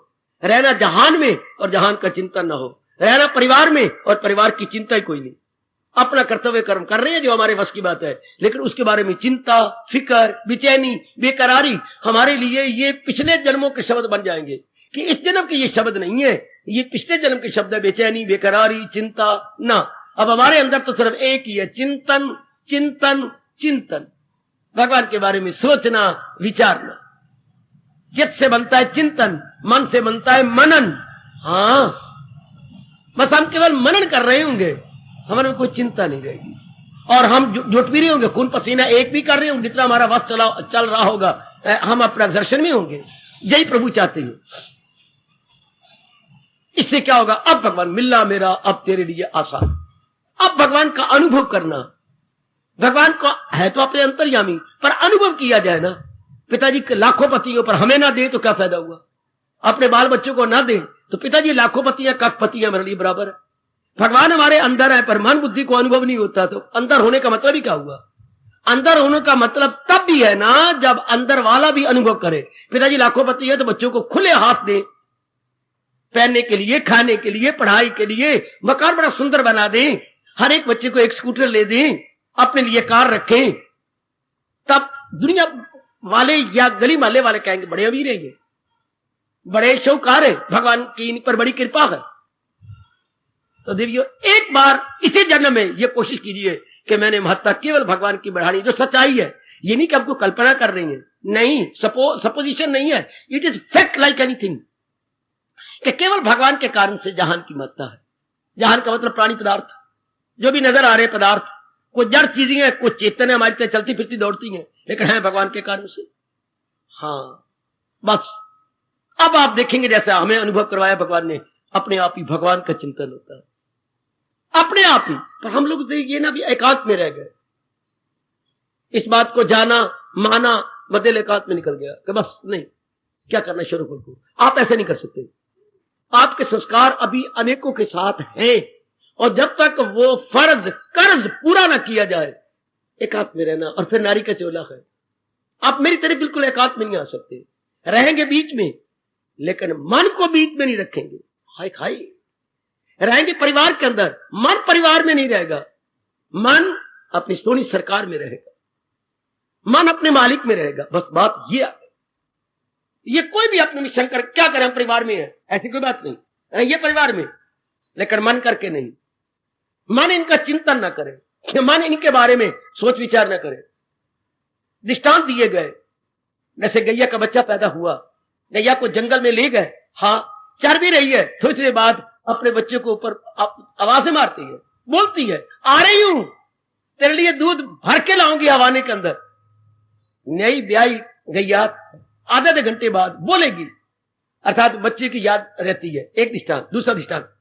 रहना जहान में और जहान का चिंतन ना हो, रहना परिवार में और परिवार की चिंता ही कोई नहीं। अपना कर्तव्य कर्म कर रहे हैं जो हमारे वश की बात है, लेकिन उसके बारे में चिंता, फिकर, बेचैनी, बेकरारी हमारे लिए ये पिछले जन्मों के शब्द बन जाएंगे कि इस जन्म के ये शब्द नहीं है, ये पिछले जन्म के शब्द है। बेचैनी, बेकरारी, चिंता ना। अब हमारे अंदर तो सिर्फ एक ही है, चिंतन चिंतन चिंतन। भगवान के बारे में सोचना, विचारना। चित्त से बनता है चिंतन, मन से बनता है मनन। हाँ, बस हम केवल मनन कर रहे होंगे, हमारे में कोई चिंता नहीं रहेगी, और हम जुट भी रहे होंगे, खून पसीना एक भी कर रहे होंगे, जितना हमारा वश चल रहा होगा, हम अपना एक्सर्शन में होंगे। यही प्रभु चाहते हैं। इससे क्या होगा? अब भगवान मिलना मेरा अब तेरे लिए आसान। अब भगवान का अनुभव करना, भगवान का है तो अपने अंतर्यामी, पर अनुभव किया जाए ना। पिताजी लाखों पतियों पर हमें ना दे तो क्या फायदा हुआ? अपने बाल बच्चों को ना दे तो पिताजी लाखों पतियां कखपतियां मेरे लिए बराबर है। भगवान हमारे अंदर है पर मन बुद्धि को अनुभव नहीं होता, तो अंदर होने का मतलब ही क्या हुआ? अंदर होने का मतलब तब भी है ना जब अंदर वाला भी अनुभव करे। पिताजी लाखों पति है तो बच्चों को खुले हाथ दे, पहनने के लिए, खाने के लिए, पढ़ाई के लिए, मकान बड़ा सुंदर बना दें, हर एक बच्चे को एक स्कूटर ले दें, अपने लिए कार रखें, तब दुनिया वाले या गली मोहल्ले वाले कहेंगे बड़े अमीर हैं, बड़े शौकार है, भगवान की इन पर बड़ी कृपा है। तो देवियों, एक बार इसी जन्म में ये कोशिश कीजिए कि मैंने महत्ता केवल भगवान की बढ़ानी, जो सच्चाई है। ये नहीं कि आपको कल्पना कर रही है, नहीं, सपोजिशन नहीं है, it is fact like anything, कि केवल भगवान के कारण से जहान की महत्ता है। जहान का मतलब प्राणी पदार्थ, जो भी नजर आ रहे पदार्थ, कुछ जड़ चीजें हैं, कुछ चेतन है, हमारी तरह चलती फिरती दौड़ती हैं, लेकिन है भगवान के कारण से। हाँ, बस अब आप देखेंगे जैसा हमें अनुभव करवाया भगवान ने, अपने आप ही भगवान का चिंतन होता है, अपने आप ही। पर हम लोग ये ना भी एकांत में रह गए, इस बात को जाना, माना, बदल एकांत में निकल गया कि बस नहीं, क्या करना शुरू को। आप ऐसे नहीं कर सकते। आपके संस्कार अभी अनेकों के साथ हैं, और जब तक वो फर्ज कर्ज पूरा ना किया जाए, एकांत में रहना। और फिर नारी का चोला है, आप मेरी तरह बिल्कुल एकांत में नहीं आ सकते, रहेंगे बीच में, लेकिन मन को बीच में नहीं रखेंगे। हाय खाई रहेंगे परिवार के अंदर, मन परिवार में नहीं रहेगा, मन अपनी सोनी सरकार में रहेगा, मन अपने मालिक में रहेगा। बस बात ये कोई भी अपने में शंकर क्या करें, हम परिवार में है, ऐसी कोई बात नहीं, ये परिवार में, लेकिन मन करके नहीं। मन इनका चिंतन ना करे, मन इनके बारे में सोच विचार ना करे। दृष्टांत दिए गए, जैसे गैया का बच्चा पैदा हुआ, गैया को जंगल में ले गए, हाँ चर भी रही है, थोड़ी देर बाद अपने बच्चे को ऊपर आवाजें मारती है, बोलती है आ रही हूं, तेरे लिए दूध भर के लाऊंगी हवाने के अंदर। नई ब्याई गैया आधे घंटे बाद बोलेगी, अर्थात बच्चे की याद रहती है। एक दृष्टांत। दूसरा दृष्टांत,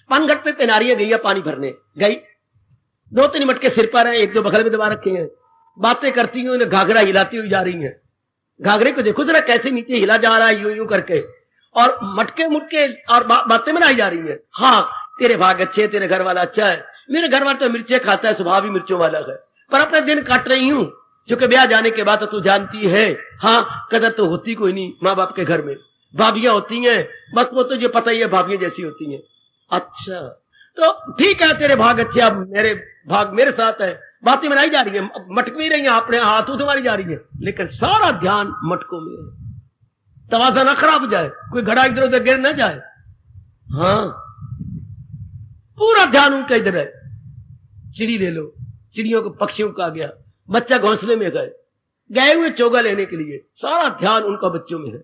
पानघट पे पेनारिया गैया पानी भरने गई, 2-3 मटके सिर पर हैं, 1-2 बगल में दबा रखे हैं, बातें करती हुई घाघरा हिलाती हुई जा रही हैं। घाघरे को देखो जरा कैसे नीचे हिला जा रहा है, यूं यूं करके, और मटके मुटके और बातें बनाई जा रही हैं। हाँ तेरे भाग अच्छे, तेरे घर वाला अच्छा है, मेरे घर वाला तो मिर्चे खाता है, स्वभाव ही मिर्चों वाला है, पर अपना दिन काट रही हूं, क्योंकि ब्याह जाने के बाद तो तू जानती है, हाँ कदर तो होती कोई नहीं माँ बाप के घर में, भाभियां होती हैं, बस वो तो जो पता ही है भाभियां जैसी होती हैं, अच्छा, तो ठीक है, तेरे भाग अच्छे, अब मेरे भाग मेरे साथ है, बातें बनाई जा रही है, मटक भी रही है, अपने हाथों से मारी जा रही है, लेकिन सारा ध्यान मटकों में है। तवाज़ा ना खराब हो जाए, कोई घड़ा इधर उधर गिर ना जाए। हाँ, पूरा ध्यान उनका इधर है। चिड़ी ले लो, चिड़ियों को पक्षियों का आ गया, बच्चा घोंसले में गए हुए चोगा लेने के लिए, सारा ध्यान उनका बच्चों में है।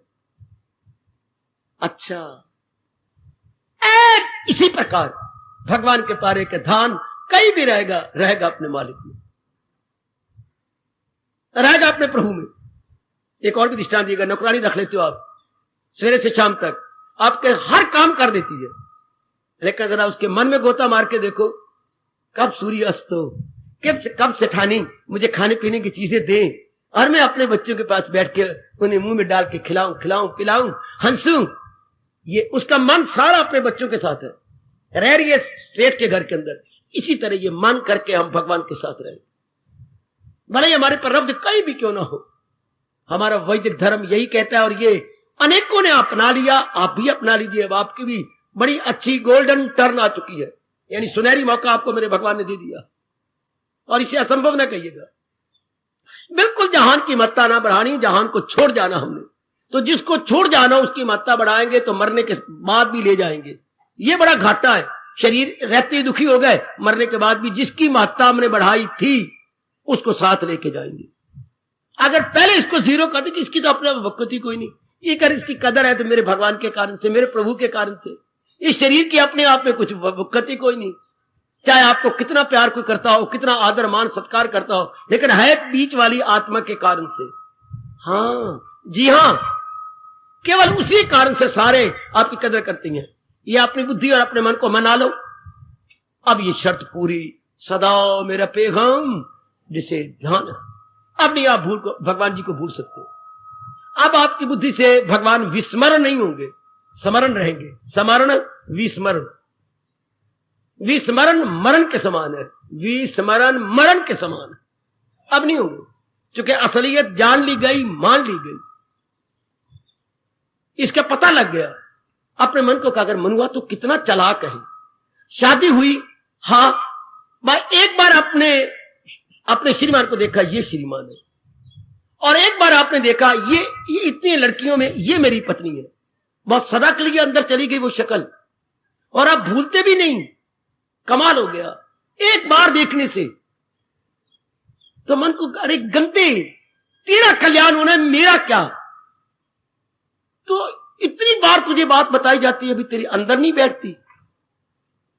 अच्छा, इसी प्रकार भगवान के पारे का ध्यान कहीं भी रहेगा अपने मालिक में, रहेगा अपने प्रभु में। एक और भी दृष्टांत दिएगा, नौकरानी रख लेते हो आप, सवेरे से शाम तक आपके हर काम कर देती है, लेकिन जरा उसके मन में गोता मार के देखो, कब सूर्य अस्त हो, कब सेठानी मुझे खाने पीने की चीजें दे, और मैं अपने बच्चों के पास बैठ के उन्हें मुंह में डाल के खिलाऊं पिलाऊं, हंसूं। ये उसका मन सारा अपने बच्चों के साथ है, रह रही है सेठ के घर के अंदर। इसी तरह ये मन करके हम भगवान के साथ रहे, भले हमारे पर रब्द कहीं भी क्यों ना हो। हमारा वैदिक धर्म यही कहता है, और ये अनेकों ने अपना लिया, आप भी अपना लीजिए। अब आपकी भी बड़ी अच्छी गोल्डन टर्न आ चुकी है, यानी सुनहरी मौका आपको मेरे भगवान ने दे दिया, और इसे असंभव ना कहिएगा। बिल्कुल जहान की मात्रा ना बढ़ानी, जहान को छोड़ जाना हमने। तो जिसको छोड़ जाना उसकी मात्रा बढ़ाएंगे तो मरने के बाद भी ले जाएंगे, ये बड़ा घाटा है। शरीर रहते ही दुखी हो गए, मरने के बाद भी जिसकी मात्रा हमने बढ़ाई थी उसको साथ लेके जाएंगे। अगर पहले इसको जीरो कर दे कि इसकी तो अपने वक्ति कोई नहीं, ये कर इसकी कदर है तो मेरे भगवान के कारण से, मेरे प्रभु के कारण से। इस शरीर की अपने आप में कुछ वक्ति कोई नहीं, चाहे आपको कितना प्यार कोई करता हो, कितना आदर मान सत्कार करता हो, लेकिन है बीच वाली आत्मा के कारण से। हाँ जी हाँ, केवल उसी कारण से सारे आपकी कदर करती हैं। ये अपनी बुद्धि और अपने मन को मना लो। अब ये शर्त पूरी, सदा मेरा पैगाम जिसे ध्यान, अब नहीं आप भगवान जी को भूल सकते। अब आपकी बुद्धि से भगवान विस्मरण नहीं होंगे, स्मरण रहेंगे। स्मरण विस्मरण, विस्मरण मरण के समान है, विस्मरण मरण के समान है। अब नहीं होंगे, क्योंकि असलियत जान ली गई, मान ली गई, इसका पता लग गया। अपने मन को अगर मन हुआ तो कितना चालाक है। शादी हुई, हाँ भाई, एक बार अपने श्रीमान को देखा, ये श्रीमान है, और एक बार आपने देखा ये इतनी लड़कियों में ये मेरी पत्नी है, बहुत सदा के लिए अंदर चली गई वो शक्ल, और आप भूलते भी नहीं। कमाल हो गया एक बार देखने से। तो मन को, अरे गंदे, तेरा कल्याण होना है, मेरा क्या। तो इतनी बार तुझे बात बताई जाती है, अभी तेरे अंदर नहीं बैठती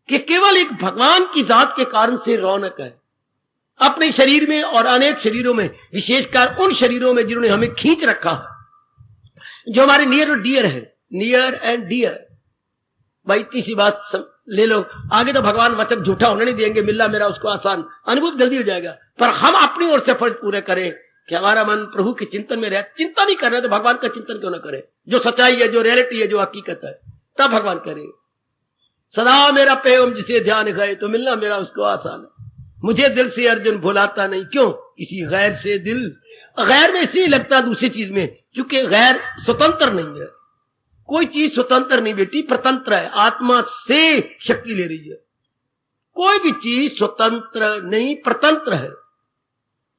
कि केवल एक भगवान की जात के कारण से रौनक है अपने शरीर में और अनेक शरीरों में, विशेषकर उन शरीरों में जिन्होंने हमें खींच रखा है, जो हमारे नियर और डियर है, नियर एंड डियर। भाई इतनी सी बात ले लो, आगे तो भगवान वचन झूठा होने नहीं देंगे, मिलना मेरा उसको आसान, अनुभव जल्दी हो जाएगा। पर हम अपनी ओर से फर्ज पूरे करें कि हमारा मन प्रभु के चिंतन में रहे। चिंता नहीं कर रहे तो भगवान का चिंतन क्यों ना करें, जो सच्चाई है, जो रियलिटी है, जो हकीकत है, तब भगवान करे। सदा मेरा पैगाम जिसे ध्यान गए तो मिलना मेरा उसको आसान है। मुझे दिल से अर्जुन भुलाता नहीं, क्यों, किसी गैर से दिल, गैर में इसलिए लगता दूसरी चीज में, क्योंकि गैर स्वतंत्र नहीं है। कोई चीज स्वतंत्र नहीं बेटी, प्रतंत्र है, आत्मा से शक्ति ले रही है। कोई भी चीज स्वतंत्र नहीं, प्रतंत्र है,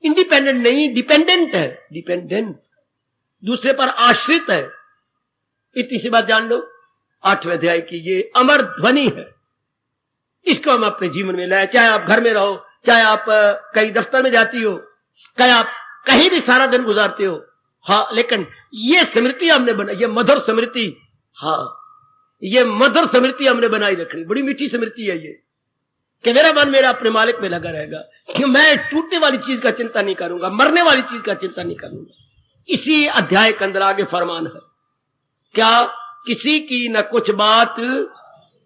इंडिपेंडेंट नहीं, डिपेंडेंट है, डिपेंडेंट, दूसरे पर आश्रित है। इतनी सी बात जान लो, 8वें अध्याय की ये अमर ध्वनि है, इसको हम अपने जीवन में लाए। चाहे आप घर में रहो, चाहे आप कहीं दफ्तर में जाती हो, चाहे आप कहीं भी सारा दिन गुजारते हो, हाँ, लेकिन ये स्मृति हमने बनाई, ये मधुर स्मृति, हाँ, ये मधुर स्मृति हमने बनाई रखनी, बड़ी मीठी स्मृति है ये, कि मेरा मन मेरा अपने मालिक में लगा रहेगा, कि मैं टूटने वाली चीज का चिंता नहीं करूंगा, मरने वाली चीज का चिंता नहीं करूंगा। इसी अध्याय के अंदर आगे फरमान है, क्या, किसी की न कुछ बात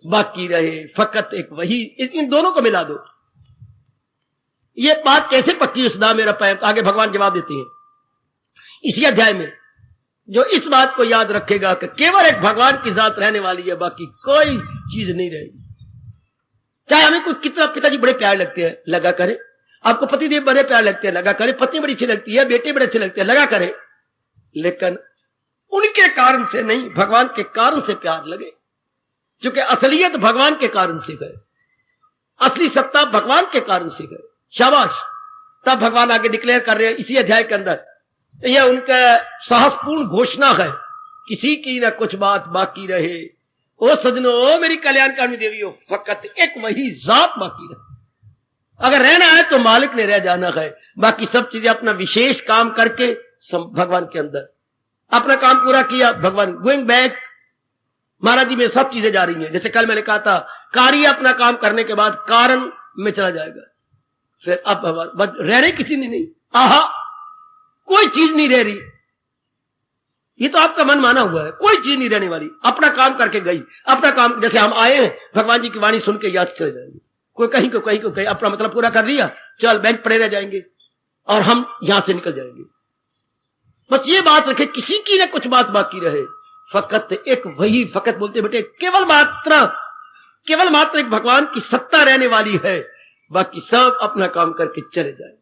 बाकी रहे, फकत एक वही। इन दोनों को मिला दो। ये बात कैसे पक्की, सदा मेरा पैर, आगे भगवान जवाब देते हैं इसी अध्याय में। जो इस बात को याद रखेगा कि केवल एक भगवान की जात रहने वाली है, बाकी कोई चीज नहीं रहेगी। चाहे हमें कोई कितना, पिताजी बड़े प्यार लगते हैं, लगा करे। आपको पतिदेव बड़े प्यार लगते हैं, लगा करे। पत्नी बड़ी अच्छी लगती है, बेटे बड़े अच्छे लगते हैं, लगा करे। लेकिन उनके कारण से नहीं, भगवान के कारण से प्यार लगे। क्योंकि असलियत भगवान के कारण से गए, असली सत्ता भगवान के कारण से गए। शाबाश। तब भगवान आगे डिक्लेयर कर रहे हैं इसी अध्याय के अंदर, यह उनका साहसपूर्ण घोषणा है, किसी की ना कुछ बात बाकी रहे। ओ सजनो, ओ मेरी कल्याणकारिणी देवी हो, फकत एक वही जात बाकी रहे। अगर रहना है तो मालिक ने रह जाना है, बाकी सब चीजें अपना विशेष काम करके भगवान के अंदर अपना काम पूरा किया। भगवान गोइंग बैक, महाराज जी में सब चीजें जा रही हैं। जैसे कल मैंने कहा था, कार्य अपना काम करने के बाद कारण में चला जाएगा। फिर अब भगवान रह रहे किसी ने नहीं, आहा कोई चीज नहीं रह रही। ये तो आपका मन माना हुआ है, कोई चीज नहीं रहने वाली, अपना काम करके गई। अपना काम, जैसे हम आए हैं भगवान जी की वाणी सुन के याद से चले जाएंगे। कोई कहीं को कहीं को कहीं अपना मतलब पूरा कर लिया, चल बेंच पड़े रह जाएंगे और हम यहां से निकल जाएंगे। बस ये बात रखे, किसी की ना कुछ बात बाकी रहे। फकत एक वही, फकत बोलते बेटे केवल मात्र एक भगवान की सत्ता रहने वाली है, बाकी सब अपना काम करके चले जाएंगे।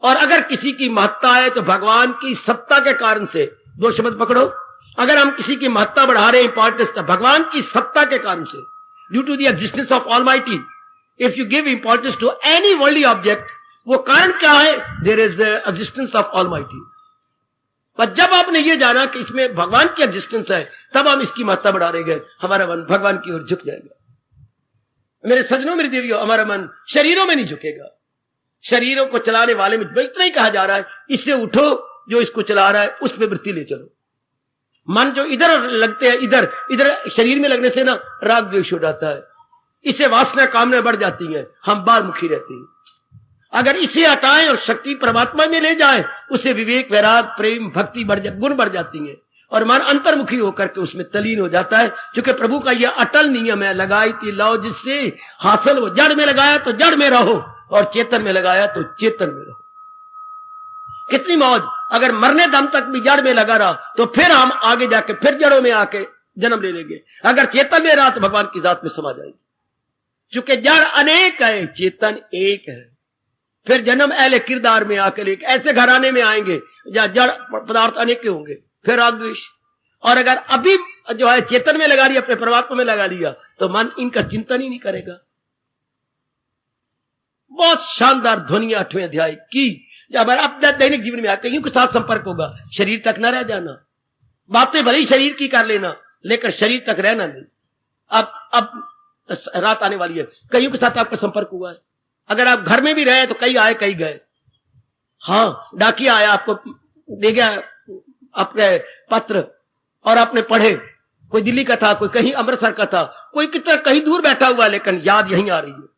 और अगर किसी की महत्ता है तो भगवान की सत्ता के कारण से, दो शब्द पकड़ो, अगर हम किसी की महत्ता बढ़ा रहे हैं, इंपॉर्टेंस, तो भगवान की सत्ता के कारण से, due to the existence of Almighty. If you give importance to any worldly object, वो कारण क्या है? There is the existence of Almighty. पर जब आपने ये जाना कि इसमें भगवान की एग्जिस्टेंस है, तब हम इसकी महत्ता बढ़ा रहे गए, हमारा मन भगवान की ओर झुक जाएगा। मेरे सज्जनों, मेरी देवियों, हमारा मन शरीरों में नहीं झुकेगा। शरीरों को चलाने वाले में इतना ही कहा जा रहा है, इससे उठो, जो इसको चला रहा है उस पर वृत्ति ले चलो। मन जो इधर लगते हैं, इधर शरीर में लगने से ना राग द्वेष हो जाता है, इससे वासना कामना बढ़ जाती है, हम बार मुखी रहते हैं। अगर इसे हटाएं और शक्ति परमात्मा में ले जाएं, उससे विवेक, वैराग, प्रेम, भक्ति गुण बढ़ जाती है और मन अंतर्मुखी होकर के उसमें तलीन हो जाता है। क्योंकि प्रभु का यह अटल नियम है, लगाई थी लाओ जिससे हासिल हो। जड़ में लगाया तो जड़ में रहो, और चेतन में लगाया तो चेतन में रहो। कितनी मौज! अगर मरने दम तक भी जड़ में लगा रहा तो फिर हम आगे जाके फिर जड़ों में आके जन्म ले लेंगे। अगर चेतन में रहा तो भगवान की जात में समा जाएगी। चूंकि जड़ अनेक है, चेतन एक है। फिर जन्म अहले किरदार में आकर एक ऐसे घराने में आएंगे जहां जड़ पदार्थ अनेक होंगे, फिर राग द्वेष। और अगर अभी जो है चेतन में लगा लिया, अपने परमात्मा में लगा लिया, तो मन इनका चिंतन ही नहीं करेगा। बहुत शानदार ध्वनि 8वें अध्याय की, जब अपने दैनिक जीवन में आकर कईयों के साथ संपर्क होगा। शरीर तक न रह जाना, बातें भले ही शरीर की कर लेना, लेकर शरीर तक रहना नहीं। अब रात आने वाली है, कईयों के साथ आपका संपर्क हुआ है। अगर आप घर में भी रहे तो कई आए कई गए। हाँ, डाकिया आया, आपको दे गया अपने पत्र और आपने पढ़े। कोई दिल्ली का था, कोई कहीं अमृतसर का था, कोई कितना कहीं दूर बैठा हुआ, लेकिन याद यहीं आ रही है।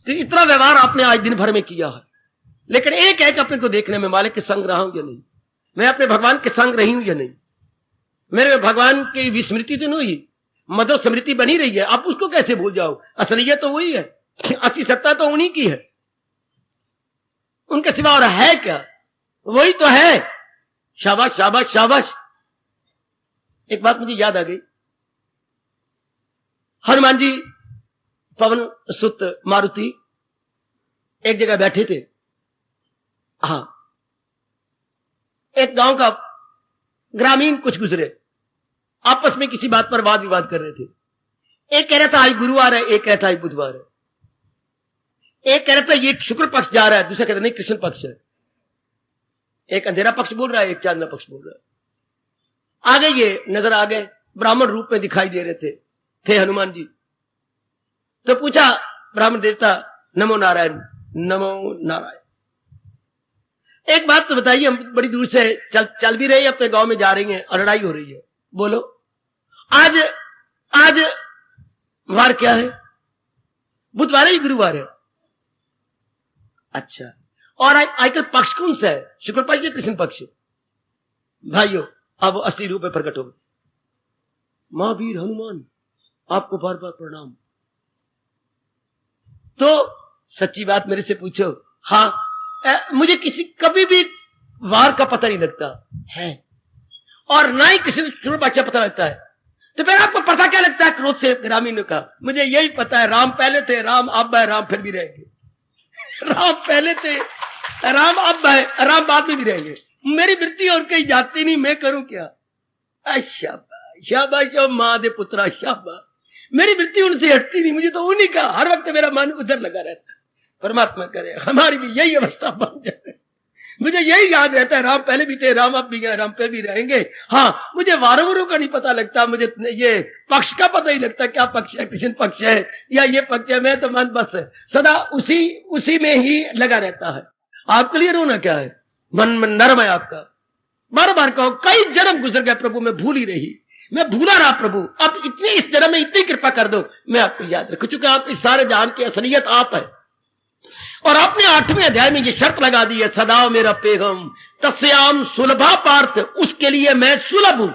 तो इतना व्यवहार आपने आज दिन भर में किया है। लेकिन एक है कि अपने को देखने में मालिक के संग रहा हूं या नहीं, मैं अपने भगवान के संग रही हूं या नहीं, मेरे भगवान की विस्मृति तो नहीं हुई, मदो स्मृति बनी रही है। आप उसको कैसे भूल जाओ? असलियत तो वही है, असली सत्ता तो उन्हीं की है, उनके सिवा और है क्या? वही तो है। शाबाश शाबाश शाबाश। एक बात मुझे याद आ गई, हनुमान जी पवन सुत मारुति एक जगह बैठे थे। हाँ, एक गांव का ग्रामीण कुछ गुजरे, आपस में किसी बात पर वाद विवाद कर रहे थे। एक कह रहा था आज गुरुवार है, एक कहता है बुधवार है। एक कह रहा था ये शुक्र पक्ष जा रहा है, दूसरा कहता नहीं कृष्ण पक्ष है। एक अंधेरा पक्ष बोल रहा है, एक चांदना पक्ष बोल रहा है। आगे ये नजर आ गए, ब्राह्मण रूप में दिखाई दे रहे थे हनुमान जी। तो पूछा ब्राह्मण देवता, नमो नारायण नमो नारायण। एक बात तो बताइए, हम बड़ी दूर से चल भी रहे हैं, अपने गांव में जा रही हैं और लड़ाई हो रही है, बोलो आज वार क्या है? बुधवार है, गुरुवार है। अच्छा, और आजकल पक्ष कौन सा है, शुक्ल पक्ष या कृष्ण पक्ष? भाइयों, अब असली रूप में प्रकट हो गए। महावीर हनुमान, आपको बार बार प्रणाम। तो सच्ची बात मेरे से पूछो, हाँ, मुझे किसी कभी भी वार का पता नहीं लगता है, और ना ही किसी शुक्ल पक्ष का पता लगता है। तो फिर आपको पता क्या लगता है? क्रोध से ग्रामीण ने कहा, मुझे यही पता है, राम पहले थे, राम अब है, राम फिर भी रहेंगे। राम पहले थे, राम अब है, राम बाद में भी रहेंगे। मेरी वृत्ति और कहीं जाती नहीं, मैं करूं क्या? अच्छा, शाबाश ओ माँ दे पुत्रा शाबाश। मेरी वृत्ति उनसे हटती नहीं, मुझे तो उन्हीं का हर वक्त मेरा मन उधर लगा रहता है। परमात्मा करे हमारी भी यही अवस्था बन जाए। मुझे यही याद रहता है, राम पहले भी थे, राम अब भी हैं, राम पे भी रहेंगे। हाँ, मुझे वारों का नहीं पता लगता, मुझे ये पक्ष का पता ही लगता क्या पक्ष है, कृष्ण पक्ष है या ये पक्ष है। मैं तो मन बस सदा उसी में ही लगा रहता है। आपके लिए रोना क्या है, मन नरम है आपका। बार बार कहो, कई जन्म गुजर गए प्रभु, मैं भूल ही रही, मैं भूला रहा प्रभु, अब इतनी इस जन्म में इतनी कृपा कर दो, मैं आपको याद रखूं। चूंकि आप इस सारे जहान की असलियत आप है, और आपने 8वें अध्याय में ये शर्त लगा दी है, सदा मेरा पेगम तस्याम सुलभा पार्थ, उसके लिए मैं सुलभ हूं।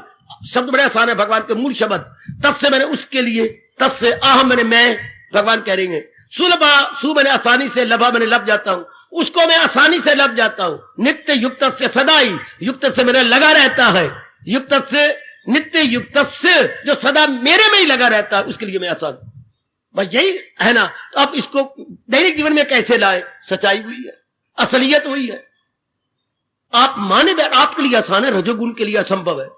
शब्द बड़े आसान है, भगवान के मूल शब्द। तस्य मैंने उसके लिए, तस्य आह मैंने मैं, भगवान कह रहे हैं सुलभा, सु मैंने आसानी से, लभा मैंने लब जाता हूं, उसको मैं आसानी से लब जाता हूं। नित्य युक्त से सदाई, युक्त से मेरा लगा रहता है, युक्त से नित्य युक्त से जो सदा मेरे में ही लगा रहता है, उसके लिए मैं आसान। भाई यही है ना, तो आप इसको दैनिक जीवन में कैसे लाए? सच्चाई हुई है, असलियत हुई है। आप माने आपके लिए आसान है, रजोगुण के लिए असंभव है।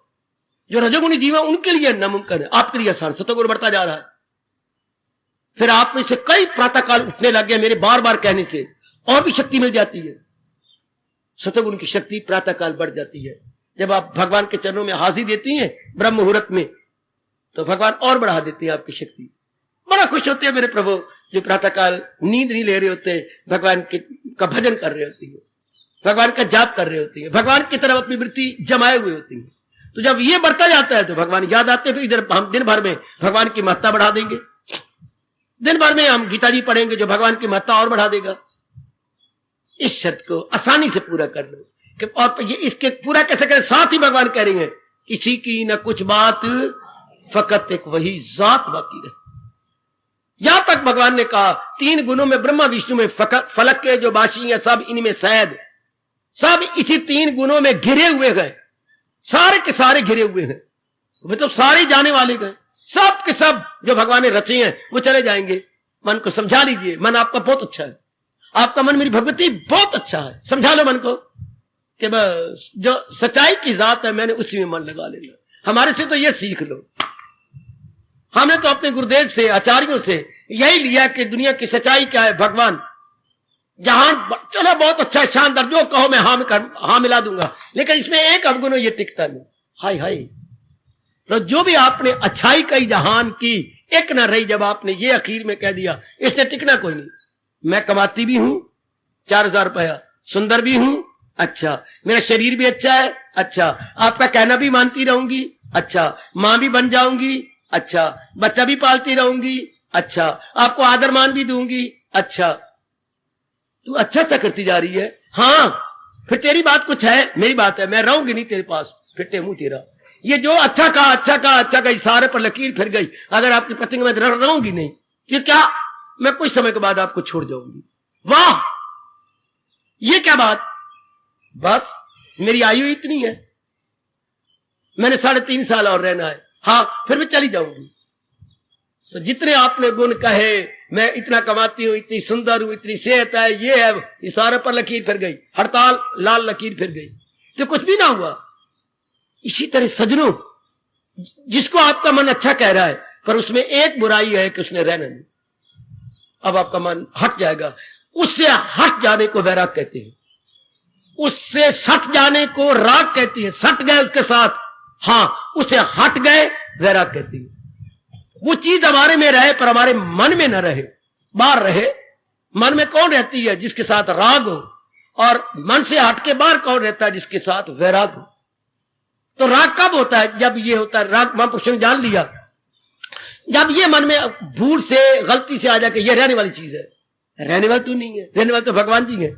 जो रजोगुणी जीव है उनके लिए नामुमकिन है, आपके लिए आसान। सतगुण बढ़ता जा रहा है, फिर आप में से कई प्रातःकाल उठने लग गए मेरे बार बार कहने से, और भी शक्ति मिल जाती है। सतगुण की शक्ति प्रातःकाल बढ़ जाती है। जब आप भगवान के चरणों में हाजिर देती हैं ब्रह्म मुहूर्त में, तो भगवान और बढ़ा देते हैं आपकी शक्ति। बड़ा खुश होते हैं मेरे प्रभु जो प्रातःकाल नींद नहीं ले रहे होते, भगवान का भजन कर रहे होती है, भगवान का जाप कर रहे होती है, भगवान की तरफ अपनी वृत्ति जमाए हुए होती है। तो जब ये बढ़ता जाता है तो भगवान याद आते हैं। फिर इधर हम दिन भर में भगवान की महत्ता बढ़ा देंगे, दिन भर में हम गीता जी पढ़ेंगे जो भगवान की महत्ता और बढ़ा देगा। इस शर्त को आसानी से पूरा कर लो। और ये इसके पूरा कैसे करें? साथ ही भगवान कह रहे हैं, किसी की न कुछ बात फकत एक वही जात बाकी रहे। यहां तक भगवान ने कहा 3 गुणों में ब्रह्मा विष्णु में फलक के जो बाशी है सब इनमें शहद, सब इसी 3 गुणों में घिरे हुए गए, सारे के सारे घिरे हुए हैं। मतलब सारे जाने वाले गए, सब के सब जो भगवान ने रचे हैं वो चले जाएंगे। मन को समझा लीजिए, मन आपका बहुत अच्छा है, आपका मन मेरी भगवती बहुत अच्छा है। समझा लो मन को कि बस जो सच्चाई की जात है मैंने उसी में मन लगा लेना। हमारे से तो ये सीख लो, हमने तो अपने गुरुदेव से, आचार्यों से यही लिया कि दुनिया की सच्चाई क्या है। भगवान जहां चलो बहुत अच्छा शानदार, जो कहो मैं हाँ मिला दूंगा, लेकिन इसमें एक अवगुण ये टिकता नहीं। हाय हाय, तो जो भी आपने अच्छाई कही जहान की, एक ना रही। जब आपने ये आखिर में कह दिया इसने टिकना कोई नहीं। मैं कमाती भी हूं 4000 रुपया, सुंदर भी हूं, अच्छा, मेरा शरीर भी अच्छा है, अच्छा, आपका कहना भी मानती रहूंगी, अच्छा, मां भी बन जाऊंगी, अच्छा, बच्चा भी पालती रहूंगी, अच्छा, आपको आदर मान भी दूंगी, अच्छा। तू अच्छा करती जा रही है। हाँ, फिर तेरी बात कुछ है, मेरी बात है, मैं रहूंगी नहीं तेरे पास, फिर मुंह तेरा। ये जो अच्छा कहा इशारे पर लकीर फिर गई। अगर आपकी पत्नी में रहूंगी नहीं, ये क्या, मैं कुछ समय के बाद आपको छोड़ जाऊंगी। वाह, ये क्या बात, बस मेरी आयु इतनी है, मैंने 3.5 साल और रहना है, हाँ फिर मैं चली जाऊंगी। तो जितने आपने गुण कहे, मैं इतना कमाती हूं, इतनी सुंदर हूं, इतनी सेहत है, ये है, इशारे पर लकीर फिर गई, हड़ताल लाल लकीर फिर गई, तो कुछ भी ना हुआ। इसी तरह सजनों, जिसको आपका मन अच्छा कह रहा है, पर उसमें एक बुराई है कि उसने रहना नहीं, अब आपका मन हट जाएगा। उससे हट जाने को वैराग कहते हैं, उससे सट जाने को राग कहती है। सट गए उसके साथ, हाँ, उसे हट गए वैराग कहती है। वो चीज हमारे में रहे पर हमारे मन में न रहे, बाहर रहे। मन में कौन रहती है? जिसके साथ राग हो। और मन से हट के बाहर कौन रहता है? जिसके साथ वैराग हो। तो राग कब होता है? जब ये होता है, राग महापुरुष ने जान लिया, जब ये मन में भूल से, गलती से आ जाके ये रहने वाली चीज है। रहने वाली तो नहीं है, रहने वाले तो भगवान जी है।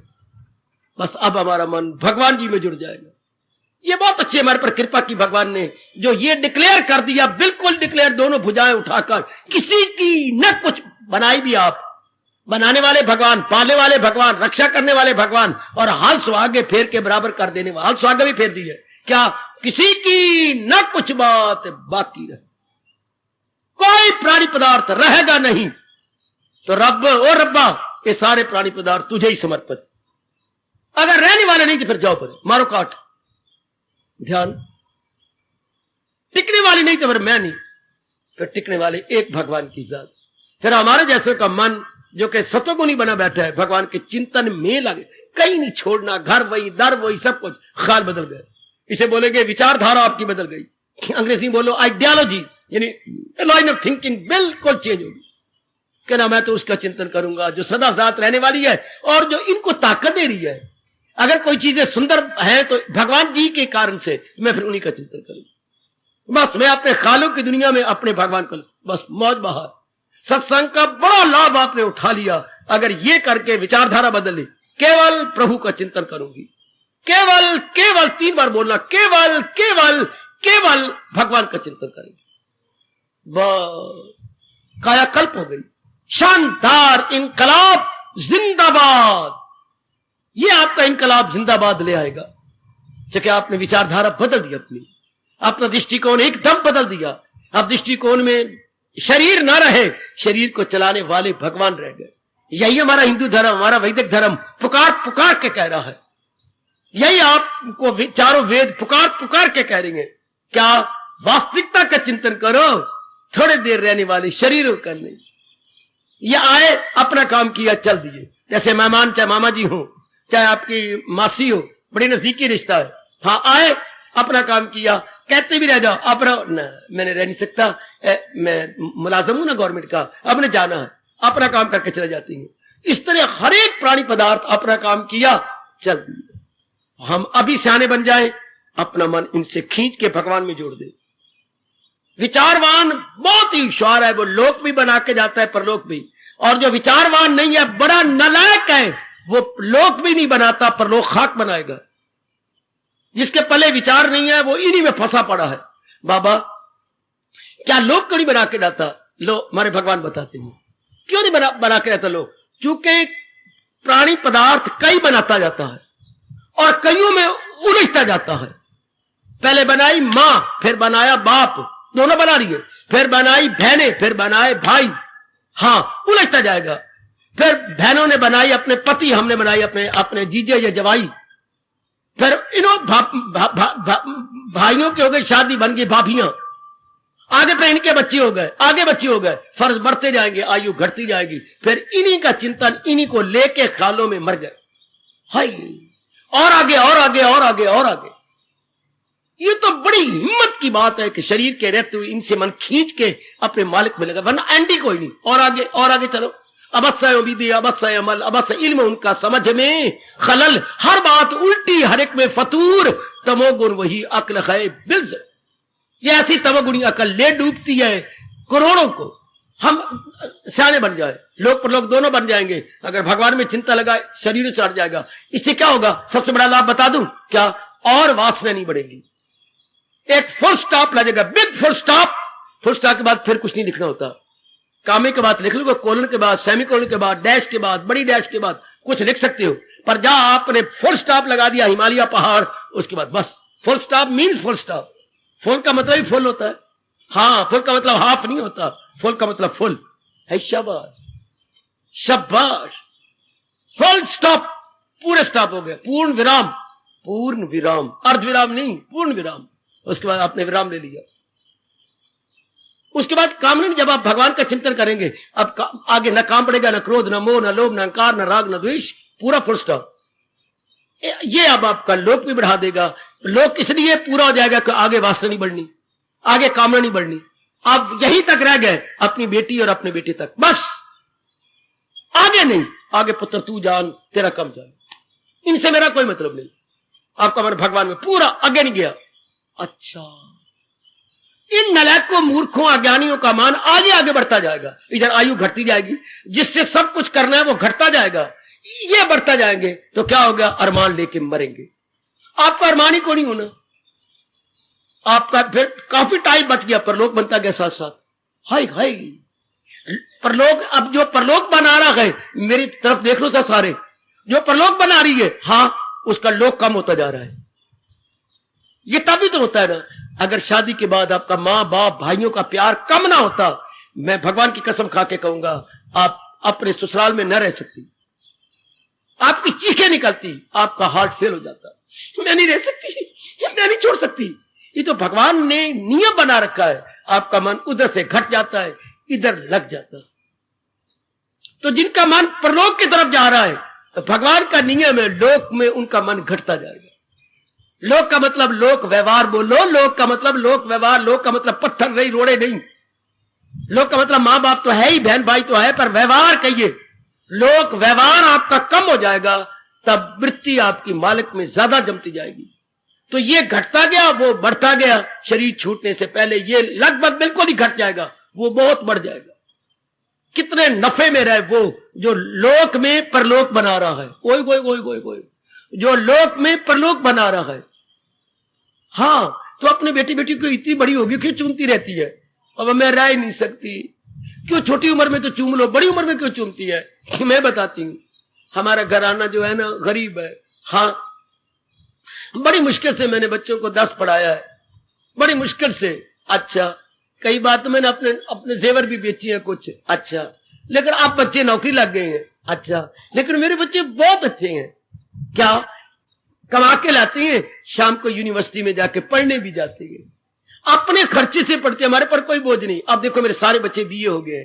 बस अब हमारा मन भगवान जी में जुड़ जाएगा। ये बहुत अच्छी हमारे पर कृपा की भगवान ने, जो ये डिक्लेयर कर दिया, बिल्कुल डिक्लेयर, दोनों भुजाएं उठाकर। किसी की न कुछ बनाई भी आप, बनाने वाले भगवान, पालने वाले भगवान, रक्षा करने वाले भगवान, और हाल सुहागे फेर के बराबर कर देने वाले, हाल सुहागे भी फेर दी है। क्या? किसी की न कुछ बात बाकी रहे, कोई प्राणी पदार्थ रहेगा नहीं। तो रब, ओ रब्बा, ये सारे प्राणी पदार्थ तुझे ही समर्पित। अगर रहने वाले नहीं तो फिर जाओ पर मारो काट। ध्यान, टिकने वाली नहीं तो फिर मैं नहीं, फिर टिकने वाले एक भगवान की जात। फिर हमारे जैसे का मन जो कि सतोगुणी बना बैठा है, भगवान के चिंतन में लगे, कहीं नहीं छोड़ना, घर वही, दर वही, सब कुछ। ख्याल बदल गए, इसे बोलेंगे विचारधारा आपकी बदल गई। अंग्रेजी बोलो आइडियोलॉजी, यानी लाइन ऑफ थिंकिंग बिल्कुल चेंज होगी। कहना मैं तो उसका चिंतन करूंगा जो सदा साथ रहने वाली है और जो इनको ताकत दे रही है। अगर कोई चीजें सुंदर है तो भगवान जी के कारण से, मैं फिर उन्हीं का चिंतन करूंगा। बस मैं अपने ख्यालों की दुनिया में अपने भगवान को बस मौज बहार। सत्संग का बड़ा लाभ आपने उठा लिया अगर ये करके विचारधारा बदल ली। केवल प्रभु का चिंतन करूंगी, केवल केवल 3 बार बोलना, केवल केवल केवल भगवान का चिंतन करेंगे। कायाकल्प हो गई। शानदार इनकलाब जिंदाबाद, ये आपका इनकलाब जिंदाबाद ले आएगा। क्योंकि आपने विचारधारा बदल दी, अपना दृष्टिकोण एकदम बदल दिया। अब दृष्टिकोण में शरीर ना रहे, शरीर को चलाने वाले भगवान रह गए। यही हमारा हिंदू धर्म, हमारा वैदिक धर्म पुकार पुकार के कह रहा है। यही आपको चारों वेद पुकार पुकार के कह रही है। क्या वास्तविकता का चिंतन करो, थोड़े देर रहने वाले शरीरों का नहीं। ये आए, अपना काम किया, चल दिए। जैसे मेहमान, चाहे मामा जी हो, चाहे आपकी मासी हो, बड़ी नजदीकी रिश्ता है। हाँ, आए, अपना काम किया, कहते भी रह जाओ अपना मैंने रह नहीं सकता, मैं मुलाजम हूं ना गवर्नमेंट का, अपने जाना है, अपना काम करके चले जाती है। इस तरह हर एक प्राणी पदार्थ अपना काम किया, चल दिया। हम अभी सियाने बन जाए, अपना मन इनसे खींच के भगवान में जोड़ दे। विचारवान बहुत ही होशियार है, वो लोक भी बना के जाता है, परलोक भी। और जो विचारवान नहीं है, बड़ा नालायक है, वो लोक भी नहीं बनाता, परलोक खाक बनाएगा। जिसके पले विचार नहीं है, वो इन्हीं में फंसा पड़ा है। बाबा क्या लोक क्यों नहीं बना के जाता? लो, हमारे भगवान बताते हैं क्यों नहीं बना के रहता लोग। चूंकि प्राणी पदार्थ कई बनाता जाता है और कईयों में उलझता जाता है। पहले बनाई मां, फिर बनाया बाप, दोनों बना रही है, फिर बनाई बहनें, फिर बनाए भाई। हाँ, उलझता जाएगा। फिर बहनों ने बनाई अपने पति, हमने बनाई अपने जीजे या जवाई। फिर इन्हों भाइयों के हो गए, शादी बन गई भाभियां। आगे पे इनके बच्चे हो गए, आगे बच्चे हो गए, फर्ज बढ़ते जाएंगे, आयु घटती जाएगी। फिर इन्हीं का चिंतन, इन्हीं को लेके ख्यालों में मर गए। हाय, और आगे और आगे और आगे और आगे। ये तो बड़ी हिम्मत की बात है कि शरीर के रहते हुए इनसे मन खींच के अपने मालिक में लगा, वरना एंटी कोई नहीं। और आगे चलो। अबस्सा उम्मीदी, अबस्सा अमल, अबस्सा इल्म, उनका समझ में खलल, हर बात उल्टी, हर एक में फतूर, तमोगुण वही अक्ल है बिल्ज। ये ऐसी तमोगुणी अकल ले डूबती है करोड़ों को। हम सियाने बन जाए, लोग पर लोग दोनों बन जाएंगे अगर भगवान में चिंता लगाए, शरीर चढ़ जाएगा। इससे क्या होगा? सबसे बड़ा लाभ बता दूं क्या? और वासना नहीं बढ़ेगी। एक फुल स्टॉप लगेगा, big full stop. Full stop के बाद फिर कुछ नहीं लिखना होता। कामे के बाद लिख लो, कोलन के बाद, सेमीकोलन के बाद, डैश के बाद, बड़ी डैश के बाद कुछ लिख सकते हो। पर जहां आपने फुल स्टॉप लगा दिया, हिमालय पहाड़, उसके बाद बस full stop means full stop. Full का मतलब ही फुल होता है। हाँ, फुल का मतलब हाफ नहीं होता, फुल का मतलब फुल है। शाबाश शाबाश, फुल स्टॉप, पूरे स्टॉप हो गए। पूर्ण विराम, पूर्ण विराम, अर्ध विराम नहीं, पूर्ण विराम। उसके बाद आपने विराम ले लिया। उसके बाद काम नहीं। जब आप भगवान का चिंतन करेंगे, अब आगे न काम पड़ेगा, न क्रोध, न मोह, न लोभ, न अहंकार, न राग, न द्वेष, पूरा फुल स्टॉप। ये अब आपका लोक भी बढ़ा देगा। लोक इसलिए पूरा हो जाएगा कि आगे वासना नहीं बढ़नी, आगे कामना नहीं बढ़नी। आप यहीं तक रह गए, अपनी बेटी और अपने बेटे तक, बस आगे नहीं। आगे पुत्र तू जान, तेरा कम जान, इनसे मेरा कोई मतलब नहीं। आपका मन भगवान में पूरा आगे नहीं गया। अच्छा, इन नलायकों, मूर्खों, अज्ञानियों का मान आगे आगे बढ़ता जाएगा। इधर आयु घटती जाएगी, जिससे सब कुछ करना है वो घटता जाएगा। ये बढ़ता जाएंगे तो क्या होगा? अरमान लेके मरेंगे। आपका अरमान ही को नहीं होना। आपका फिर काफी टाइम बच गया, परलोक बनता गया साथ साथ। हाय हाय, परलोक, अब जो परलोक बना रहा है, मेरी तरफ देख लो सर सारे, जो परलोक बना रही है, हाँ, उसका लोक कम होता जा रहा है। ये तभी तो होता है ना। अगर शादी के बाद आपका मां बाप भाइयों का प्यार कम ना होता, मैं भगवान की कसम खा के कहूंगा, आप अपने ससुराल में न रह सकती। आपकी चीखें निकलती, आपका हार्ट फेल हो जाता। मैं नहीं रह सकती, मैं नहीं छोड़ सकती, ये तो भगवान ने नियम बना रखा है। आपका मन उधर से घट जाता है, इधर लग जाता है। तो जिनका मन परलोक की तरफ जा रहा है, तो भगवान का नियम है, लोक में उनका मन घटता जाएगा। लोक का मतलब लोक व्यवहार बोलो, लोक का मतलब लोक व्यवहार, लोक का मतलब पत्थर नहीं, रोड़े नहीं। लोक का मतलब मां बाप तो है ही, बहन भाई तो है, पर व्यवहार कहिए, लोक व्यवहार आपका कम हो जाएगा, तब वृत्ति आपकी मालिक में ज्यादा जमती जाएगी। तो ये घटता गया, वो बढ़ता गया। शरीर छूटने से पहले ये लगभग बिल्कुल ही घट जाएगा, वो बहुत बढ़ जाएगा। कितने नफे में रहे वो जो लोक में परलोक बना रहा है। कोई कोई कोई कोई कोई जो लोक में परलोक बना रहा है। हाँ, तो अपने बेटी बेटी को इतनी बड़ी होगी, क्यों चूमती रहती है? अब मैं रह ही नहीं सकती। क्यों छोटी उम्र में तो चूम लो, बड़ी उम्र में क्यों चूमती है? मैं बताती हूं, हमारा घराना जो है ना गरीब है। हाँ, बड़ी मुश्किल से मैंने बच्चों को 10 पढ़ाया है, बड़ी मुश्किल से। अच्छा, कई बार तो मैंने अपने जेवर भी बेची है कुछ। अच्छा, लेकिन अब बच्चे नौकरी लग गए हैं। अच्छा, लेकिन मेरे बच्चे बहुत अच्छे हैं। क्या कमा के लाते हैं, शाम को यूनिवर्सिटी में जाके पढ़ने भी जाते हैं, अपने खर्चे से पढ़ते हैं, हमारे पर कोई बोझ नहीं। अब देखो मेरे सारे बच्चे बीए हो गए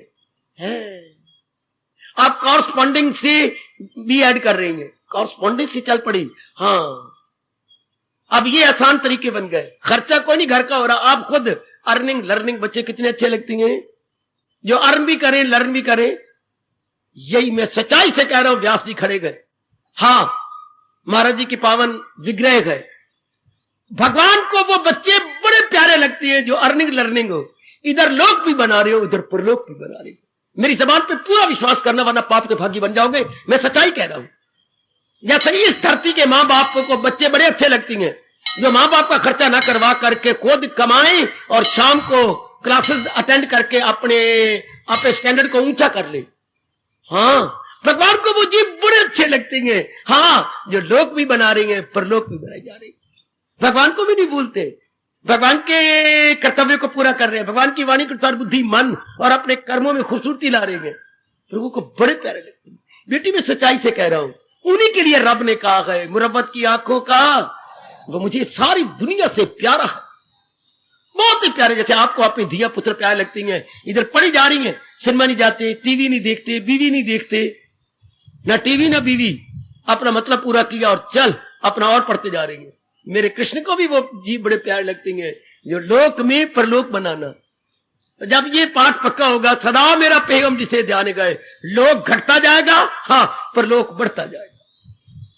हैं। आप कॉरस्पॉन्डिंग से बीएड कर रहे हैं, कॉरस्पॉन्डिंग से चल पड़ी। हाँ, अब ये आसान तरीके बन गए, खर्चा कोई नहीं घर का हो रहा। आप खुद अर्निंग लर्निंग, बच्चे कितने अच्छे लगते हैं जो अर्न भी करें लर्न भी करें। यही मैं सच्चाई से कह रहा हूं, व्यास जी खड़े गए। हाँ, महाराज जी की पावन विग्रह गए। भगवान को वो बच्चे बड़े प्यारे लगते हैं जो अर्निंग लर्निंग हो, इधर लोक भी बना रहे हो, उधर परलोक भी बना रहे हो। मेरी जबान पे पूरा विश्वास करना, वरना पाप के भागी बन जाओगे। मैं सच्चाई कह रहा हूं। जैसे इस धरती के मां बाप को बच्चे बड़े अच्छे लगती हैं जो मां बाप का खर्चा ना करवा करके खुद कमाएं और शाम को क्लासेस अटेंड करके अपने स्टैंडर्ड को ऊंचा कर ले। हाँ, भगवान को वो जीव बड़े अच्छे लगते हैं। हाँ, जो लोक भी बना रही हैं, परलोक भी बनाई जा रही है। भगवान को भी नहीं भूलते, भगवान के कर्तव्य को पूरा कर रहे हैं, भगवान की वाणी के अनुसार बुद्धि मन और अपने कर्मों में खूबसूरती ला रहे हैं। प्रभु को बड़े प्यारे लगते हैं। बेटी मैं सच्चाई से कह रहा हूं, उन्हीं के लिए रब ने कहा है, मुरब्बत की आंखों का वो मुझे सारी दुनिया से प्यारा है, बहुत ही प्यारे। जैसे आपको अपनी धिया पुत्र प्यारे लगती हैं, इधर पढ़ी जा रही हैं, सिनेमा नहीं जाते, टीवी नहीं देखते, बीवी नहीं देखते, ना टीवी ना बीवी, अपना मतलब पूरा किया और चल अपना और पढ़ते जा रही हैं। मेरे कृष्ण को भी वो जीव बड़े प्यारे लगती हैं जो लोक में परलोक बनाना। जब ये पाठ पक्का होगा, सदा मेरा पैगम जिसे ध्यान गए, लोक घटता जाएगा, हाँ परलोक बढ़ता जाएगा।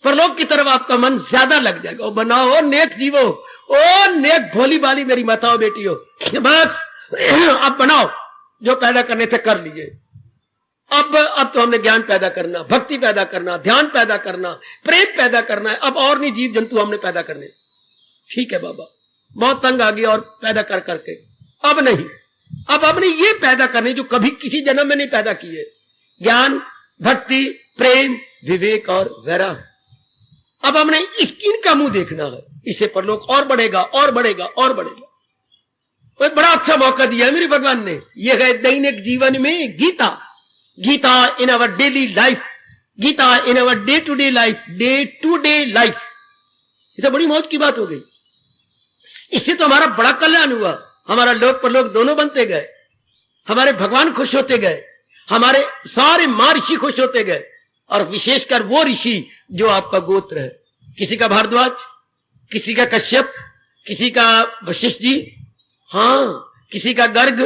परलोक की तरफ आपका मन ज्यादा लग जाएगा। और बनाओ नेक जीवो, ओ नेक भोली भाली मेरी माताओं बेटियों, बस अब बनाओ, जो पैदा करने थे कर लिए। अब तो हमने ज्ञान पैदा करना, भक्ति पैदा करना, ध्यान पैदा करना, प्रेम पैदा करना है। अब और नहीं जीव जंतु हमने पैदा करने। ठीक है बाबा, बहुत तंग आ गया और पैदा कर करके, अब नहीं, अब हमने ये पैदा करने जो कभी किसी जन्म में नहीं पैदा किए, ज्ञान, भक्ति, प्रेम, विवेक और वैराग्य। अब हमने इनका मुंह देखना है, इससे परलोक और बढ़ेगा और बढ़ेगा और बढ़ेगा। कोई बड़ा अच्छा मौका दिया है मेरे भगवान ने। यह है दैनिक जीवन में Gita, Gita in our daily life, Gita in our day to day life, day to day life. ये तो बड़ी मौज की बात हो गई। इससे तो हमारा बड़ा कल्याण हुआ, हमारा लोक परलोक दोनों बनते गए, हमारे भगवान खुश होते गए, हमारे सारे मां ऋषि खुश होते गए, और विशेषकर वो ऋषि जो आपका गोत्र है, किसी का भारद्वाज, किसी का कश्यप, किसी का वशिष्ठ जी, हाँ किसी का गर्ग।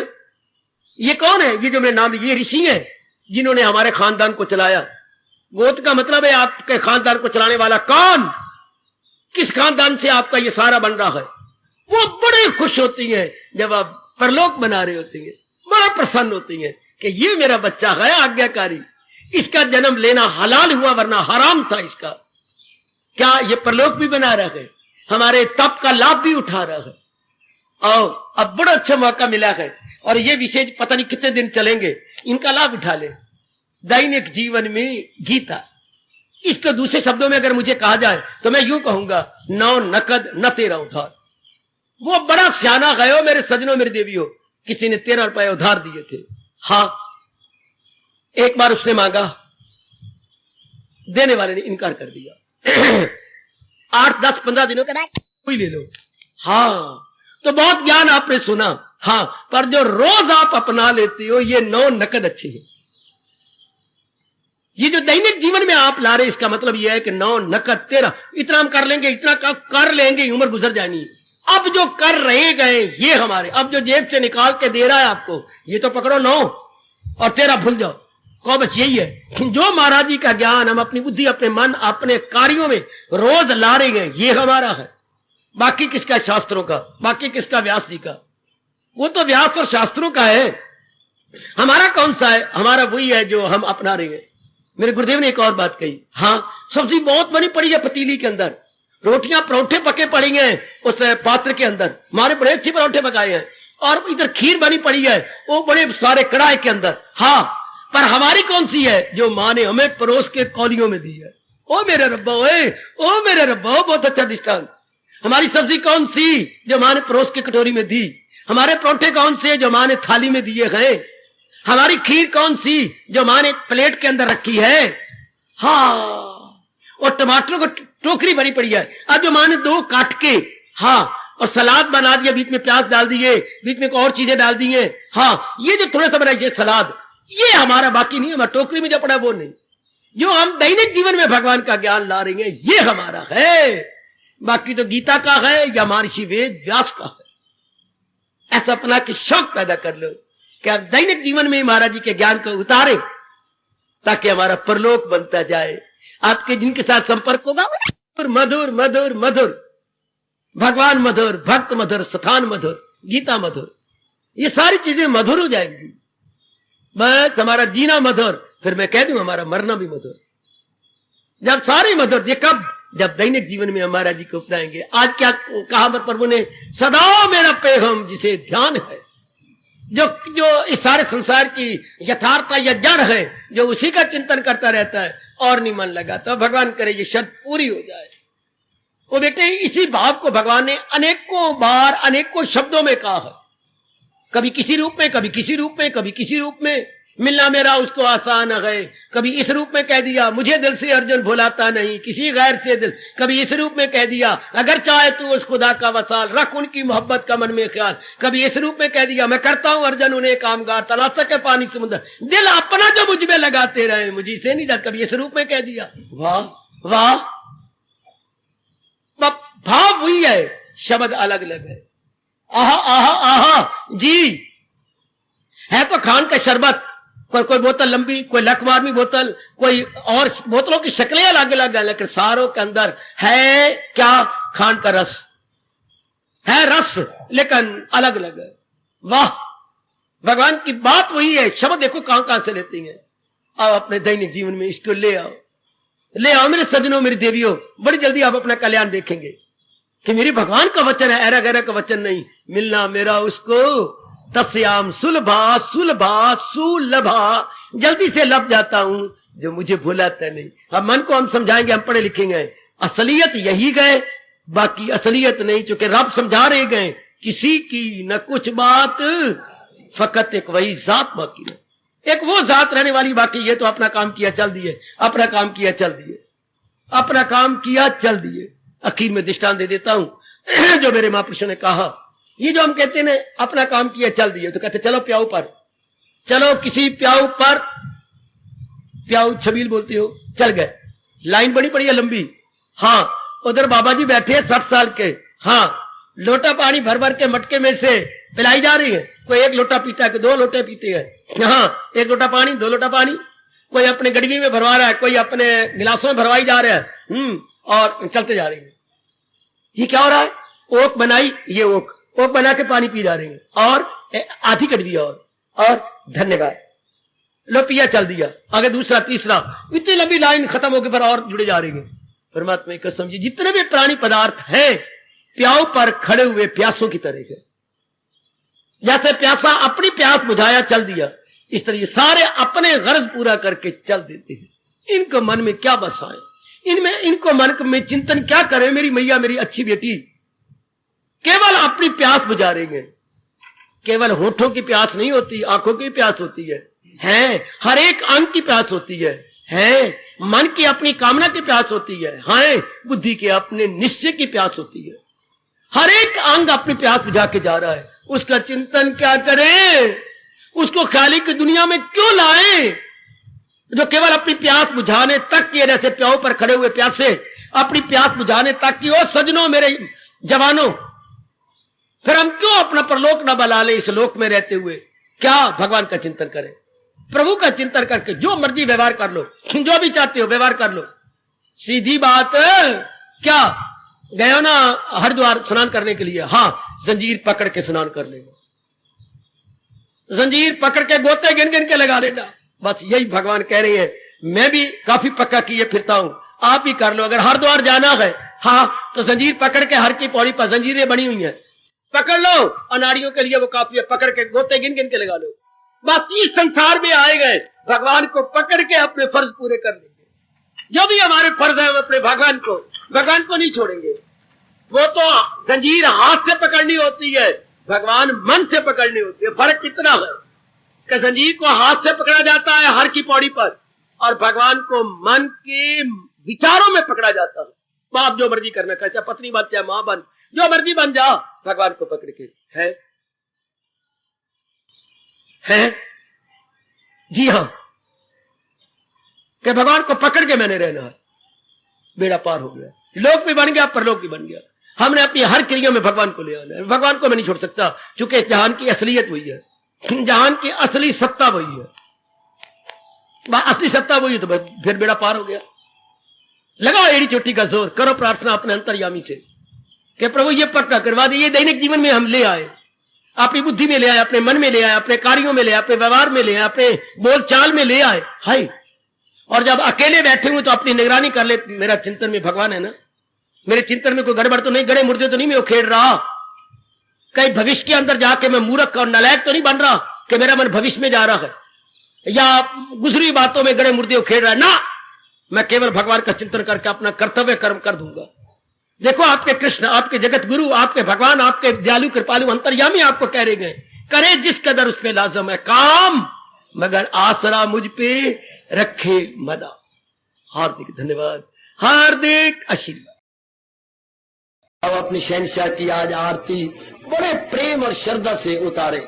ये कौन है? ये जो मेरे नाम, ये ऋषि हैं जिन्होंने हमारे खानदान को चलाया। गोत्र का मतलब है आपके खानदान को चलाने वाला कौन, किस खानदान से आपका ये सारा बन रहा है। वो बड़े खुश होती हैं जब आप परलोक बना रहे होते हैं, बड़ा प्रसन्न होती हैं कि ये मेरा बच्चा है आज्ञाकारी, इसका जन्म लेना हलाल हुआ वरना हराम था इसका। क्या ये परलोक भी बना रहा है, हमारे तप का लाभ भी उठा रहा है। और अब बड़ा अच्छा मौका मिला है, और ये विशेष पता नहीं कितने दिन चलेंगे, इनका लाभ उठा ले। दैनिक जीवन में गीता, इसको दूसरे शब्दों में अगर मुझे कहा जाए तो मैं यूं कहूंगा, नौ नकद न तेरा उधार। वो बड़ा सियाना गयो मेरे सजनों मेरे देवियों, किसी ने 13 रुपए उधार दिए थे। हाँ, एक बार उसने मांगा, देने वाले ने इनकार कर दिया। 8, 10, 15 दिनों के बाद कोई ले लो। हाँ, तो बहुत ज्ञान आपने सुना, हाँ, पर जो रोज आप अपना लेते हो ये 9 नकद अच्छे हैं। ये जो दैनिक जीवन में आप ला रहे, इसका मतलब यह है कि 9 नकद 13 इतना हम कर लेंगे, इतना कर लेंगे, उम्र गुजर जानी है। अब जो कर रहे गए ये हमारे, अब जो जेब से निकाल के दे रहा है आपको, ये तो पकड़ो 9 और 13 भूल जाओ, को बस यही है। जो महाराज जी का ज्ञान हम अपनी बुद्धि, अपने मन, अपने कार्यों में रोज ला रहे हैं, ये हमारा है। बाकी किसका? शास्त्रों का। बाकी किसका? व्यास जी का। वो तो व्यास और शास्त्रों का है, हमारा कौन सा है? हमारा वही है जो हम अपना रहे हैं। मेरे गुरुदेव ने एक और बात कही, हाँ, सब्जी बहुत बनी पड़ी है पतीली के अंदर, रोटियां परोठे पके पड़ी हैं उस पात्र के अंदर, हमारे बड़े अच्छे परोठे पकाए हैं, और इधर खीर बनी पड़ी है वो बड़े सारे कड़ाई के अंदर, हाँ, पर हमारी कौन सी है जो माँ ने हमें परोस के कौलियों में दी है? ओ मेरे रब्बा, ओ मेरे रब्बा, बहुत अच्छा दृष्टांत। हमारी सब्जी कौन सी जो माँ ने परोस के कटोरी में दी? हमारे परोठे कौन से जो माँ ने थाली में दिए गए? हमारी खीर कौन सी जो माँ ने प्लेट के अंदर रखी है? हाँ, और टमाटरों को टोकरी भरी पड़ी है, अब जो माँ ने 2 काट के, हाँ, और सलाद बना दिया, बीच में प्याज डाल दिए, बीच में और चीजें डाल दी हैं, हाँ, ये जो थोड़ा सा बनाइए सलाद, ये हमारा, बाकी नहीं, हमारा टोकरी में जो पड़ा वो नहीं। जो हम दैनिक जीवन में भगवान का ज्ञान ला रहे हैं ये हमारा है, बाकी तो गीता का है या महर्षि वेद व्यास का है। ऐसा अपना के शौक पैदा कर लो कि आप दैनिक जीवन में महाराज जी के ज्ञान को उतारे, ताकि हमारा परलोक बनता जाए। आपके जिनके साथ संपर्क होगा मधुर मधुर मधुर, भगवान मधुर, भक्त मधुर, स्थान मधुर, गीता मधुर, ये सारी चीजें मधुर हो जाएंगी। बस हमारा जीना मधुर, फिर मैं कह दूं हमारा मरना भी मधुर। जब सारे मधुर, ये कब? जब दैनिक जीवन में हमारा जी को अपनाएंगे। आज क्या कहा प्रभु ने? सदा मेरा पैगम जिसे ध्यान है, जो इस सारे संसार की यथार्थता या जड़ है, जो उसी का चिंतन करता रहता है और नहीं मन लगाता। भगवान करे ये शर्त पूरी हो जाए। वो बेटे, इसी भाव को भगवान ने अनेकों बार अनेकों शब्दों में कहा है, कभी किसी रूप में, कभी किसी रूप में, कभी किसी रूप में। मिलना मेरा उसको आसान है, कभी इस रूप में कह दिया, मुझे दिल से अर्जुन भुलाता नहीं किसी गैर से दिल, कभी इस रूप में कह दिया, अगर चाहे तू उस खुदा का वसाल, रख उनकी मोहब्बत का मन में ख्याल, कभी इस रूप में कह दिया, मैं करता हूं अर्जुन उन्हें कामगार, तला सके पानी समुद्र, दिल अपना जो मुझ में लगाते रहे, मुझे से नहीं जाता, कभी इस रूप में कह दिया। वाह वाह, भाव वही है, शब्द अलग अलग है। आहा आहा आहा जी है तो खान का शरबत, कोई बोतल लंबी, कोई लखमारमी बोतल, कोई और बोतलों की शक्लें अलग अलग है, लेकिन सारों के अंदर है क्या? खान का रस है, रस लेकिन अलग अलग है। वाह, भगवान की बात वही है। शब्द देखो कहां कहां से लेती हैं। आओ अपने दैनिक जीवन में इसको ले आओ, ले आओ मेरे सजनों, मेरी देवियों, बड़ी जल्दी आप अपना कल्याण देखेंगे कि मेरी भगवान का वचन है, ऐरा गैरा का वचन नहीं। मिलना मेरा उसको तस्याम सुलभा सुलभा सुलभा, जल्दी से लब जाता हूं जो मुझे भुलाता नहीं। अब मन को हम समझाएंगे, हम पढ़े लिखेंगे, असलियत यही गए, बाकी असलियत नहीं, चूंकि रब समझा रहे गए, किसी की न कुछ बात, फकत एक वही जात बाकी है, एक वो जात रहने वाली बाकी। ये तो अपना काम किया चल दिए, अपना काम किया चल दिए, अपना काम किया चल दिए। आखिर में दृष्टांत दे देता हूं जो मेरे महापुरुषों ने कहा। ये जो हम कहते हैं अपना काम किया चल दिए, तो कहते चलो प्याऊ पर, चलो किसी प्याऊ पर, प्याऊ छबील बोलते हो, चल गए, लाइन बड़ी पड़ी है लंबी, हाँ, उधर बाबा जी बैठे हैं 60 साल के, हाँ, लोटा पानी भर भर के मटके में से पिलाई जा रही है, कोई 1 लोटा पीता है, कोई 2 लोटे पीते हैं, हाँ, 1 लोटा पानी, 2 लोटा पानी, कोई अपने गडवी में भरवा रहा है, कोई अपने गिलासों में भरवाई जा रहा है, और चलते जा रही है। ये क्या हो रहा है? ओक बनाई, ये ओक बना के पानी पी जा रहे हैं, और आधी कड़वी और धन्यवाद, लो पिया, चल दिया, आगे दूसरा तीसरा, इतनी लंबी लाइन खत्म होकर पर और जुड़े जा रही है। परमात्मा की कसम जी, जितने भी प्राणी पदार्थ हैं प्याऊ पर खड़े हुए प्यासों की तरह है। जैसे प्यासा अपनी प्यास बुझाया चल दिया, इस तरह सारे अपने गर्ज पूरा करके चल देते हैं। इनको मन में क्या बसाए, इनको मन में चिंतन क्या करे, मेरी मैया, मेरी अच्छी बेटी, केवल अपनी प्यास बुझा रहे हैं। केवल होठों की प्यास नहीं होती, आंखों की प्यास होती है, हर एक अंग की प्यास होती है, मन की अपनी कामना की प्यास होती है, बुद्धि के अपने निश्चय की प्यास होती है, हर एक अंग अपनी प्यास बुझा के जा रहा है, उसका चिंतन क्या करें? उसको खाली की दुनिया में क्यों लाए? जो केवल अपनी प्यास बुझाने तक की, जैसे प्याऊ पर खड़े हुए प्यासे अपनी प्यास बुझाने तक की। ओ सजनों, मेरे जवानों, फिर हम क्यों अपना परलोक न बना ले इस लोक में रहते हुए? क्या भगवान का चिंतन करें, प्रभु का चिंतन करके जो मर्जी व्यवहार कर लो, जो भी चाहते हो व्यवहार कर लो। सीधी बात। क्या गए ना हरिद्वार स्नान करने के लिए? हाँ, जंजीर पकड़ के स्नान कर लेना, जंजीर पकड़ के गोते गिन गिन के लगा लेना। बस यही भगवान कह रहे हैं। मैं भी काफी पक्का किए फिरता हूं, आप भी कर लो। अगर हरिद्वार जाना है, हाँ, तो जंजीर पकड़ के हर की पौड़ी पर जंजीरें बनी हुई हैं, पकड़ लो। अनाड़ियों के लिए वो काफी है, पकड़ के गोते गिन गिन के लगा लो। बस इस संसार में आए गए भगवान को पकड़ के अपने फर्ज पूरे कर लेंगे। जो भी हमारे फर्ज है, अपने भगवान को नहीं छोड़ेंगे। वो तो जंजीर हाथ से पकड़नी होती है, भगवान मन से पकड़नी होती है। फर्क कितना है कि जंजीर को हाथ से पकड़ा जाता है हर की पौड़ी पर, और भगवान को मन के विचारों में पकड़ा जाता है। बाप जो मर्जी करना, चाहे पत्नी बन, चाहे मां बन, जो मर्जी बन जा, भगवान को पकड़ के है जी हाँ, कि भगवान को पकड़ के मैंने रहना है। बेड़ा पार हो गया, लोक भी बन गया, परलोक भी बन गया। हमने अपनी हर क्रिया में भगवान को ले आना है। भगवान को मैं नहीं छोड़ सकता, क्योंकि जहान की असलियत वही है, जहान की असली सत्ता वही है, असली सत्ता वही है। तो फिर बेड़ा पार हो गया। लगाओ एड़ी चोटी का जोर, करो प्रार्थना अपने अंतर्यामी से कि प्रभु ये पक्का करवा दे। ये दैनिक जीवन में हम ले आए, अपनी बुद्धि में ले आए, अपने मन में ले आए, अपने कार्यों में ले आए, अपने व्यवहार में ले आए, अपने बोलचाल में ले आए। हाय, और जब अकेले बैठे हुए तो अपनी निगरानी कर ले। मेरा चिंतन में भगवान है ना, मेरे चिंतन में कोई गड़बड़ तो नहीं, गड़े मुर्दे तो नहीं मैं खेड़ रहा, कहीं भविष्य के अंदर जाके मैं मूर्ख और नालायक तो नहीं बन रहा कि मेरा मन भविष्य में जा रहा है, या गुजरी बातों में गड़े मुर्दे खेड़ रहा है ना। मैं केवल भगवान का चिंतन करके अपना कर्तव्य कर्म कर दूंगा। देखो, आपके कृष्ण, आपके जगत गुरु, आपके भगवान, आपके दयालु कृपालु अंतर्यामी आपको कह रहे गए, करे जिस कदर उस पे लाजम है काम, मगर आसरा मुझ पे रखे मदा। हार्दिक धन्यवाद, हार्दिक आशीर्वाद। अब अपनी शहंशाह की आज आरती बड़े प्रेम और श्रद्धा से उतारे।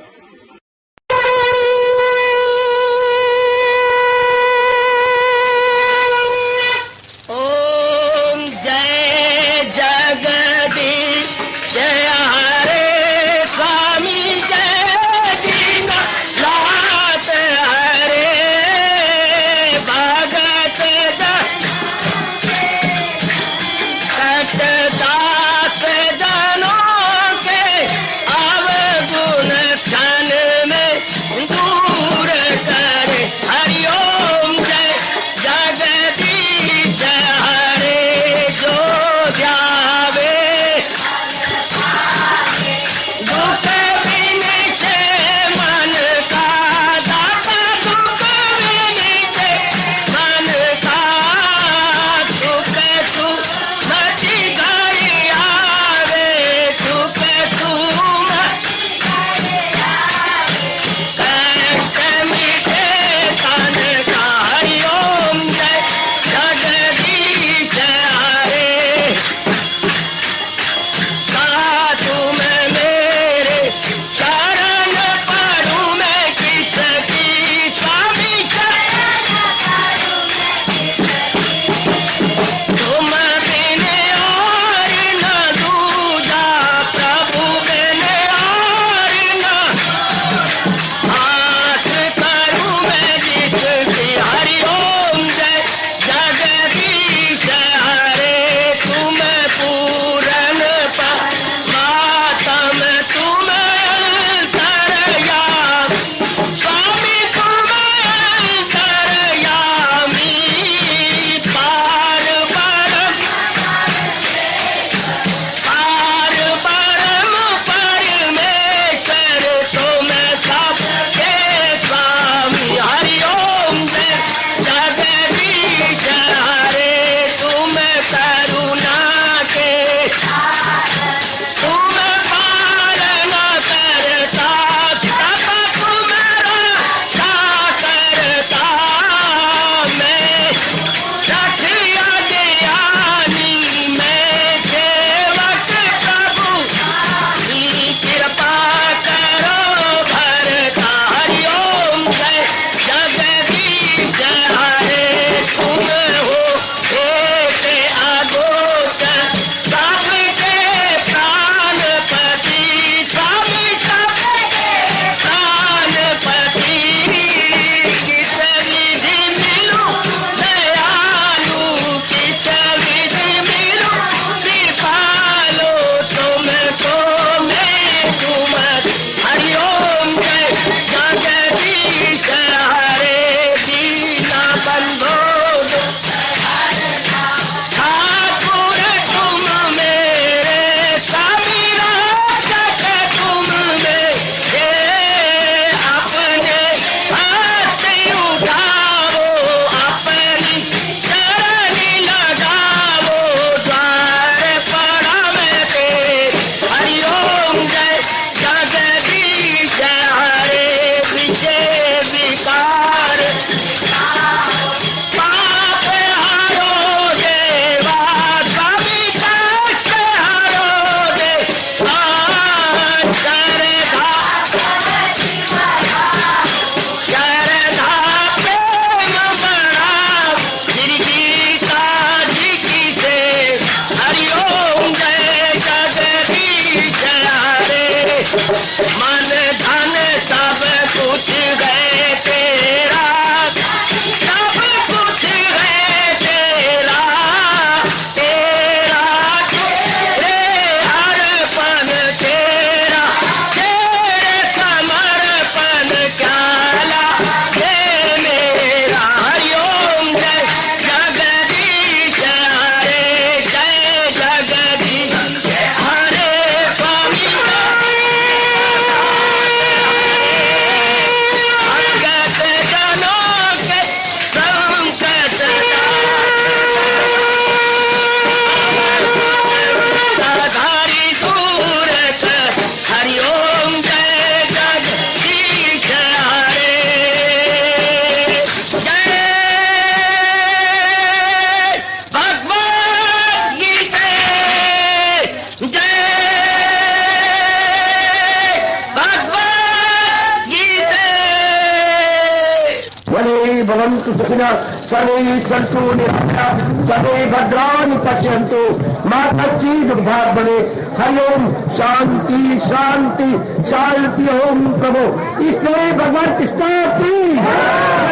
सर्वे भवन्तु सुखिनः, सर्वे सन्तु निरामयाः, सर्वे भद्राणि पश्यन्तु मा कश्चित् दुःखात् भवेत्। हरि ओम शांति शांति शांति। ओम प्रभु इसलिए भगवान कृष्ण की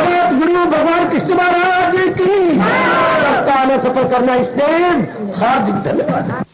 जगत गुरु भगवान कृष्ण महाराज की सप्ताह सफल करना इसलिए हार्दिक धन्यवाद।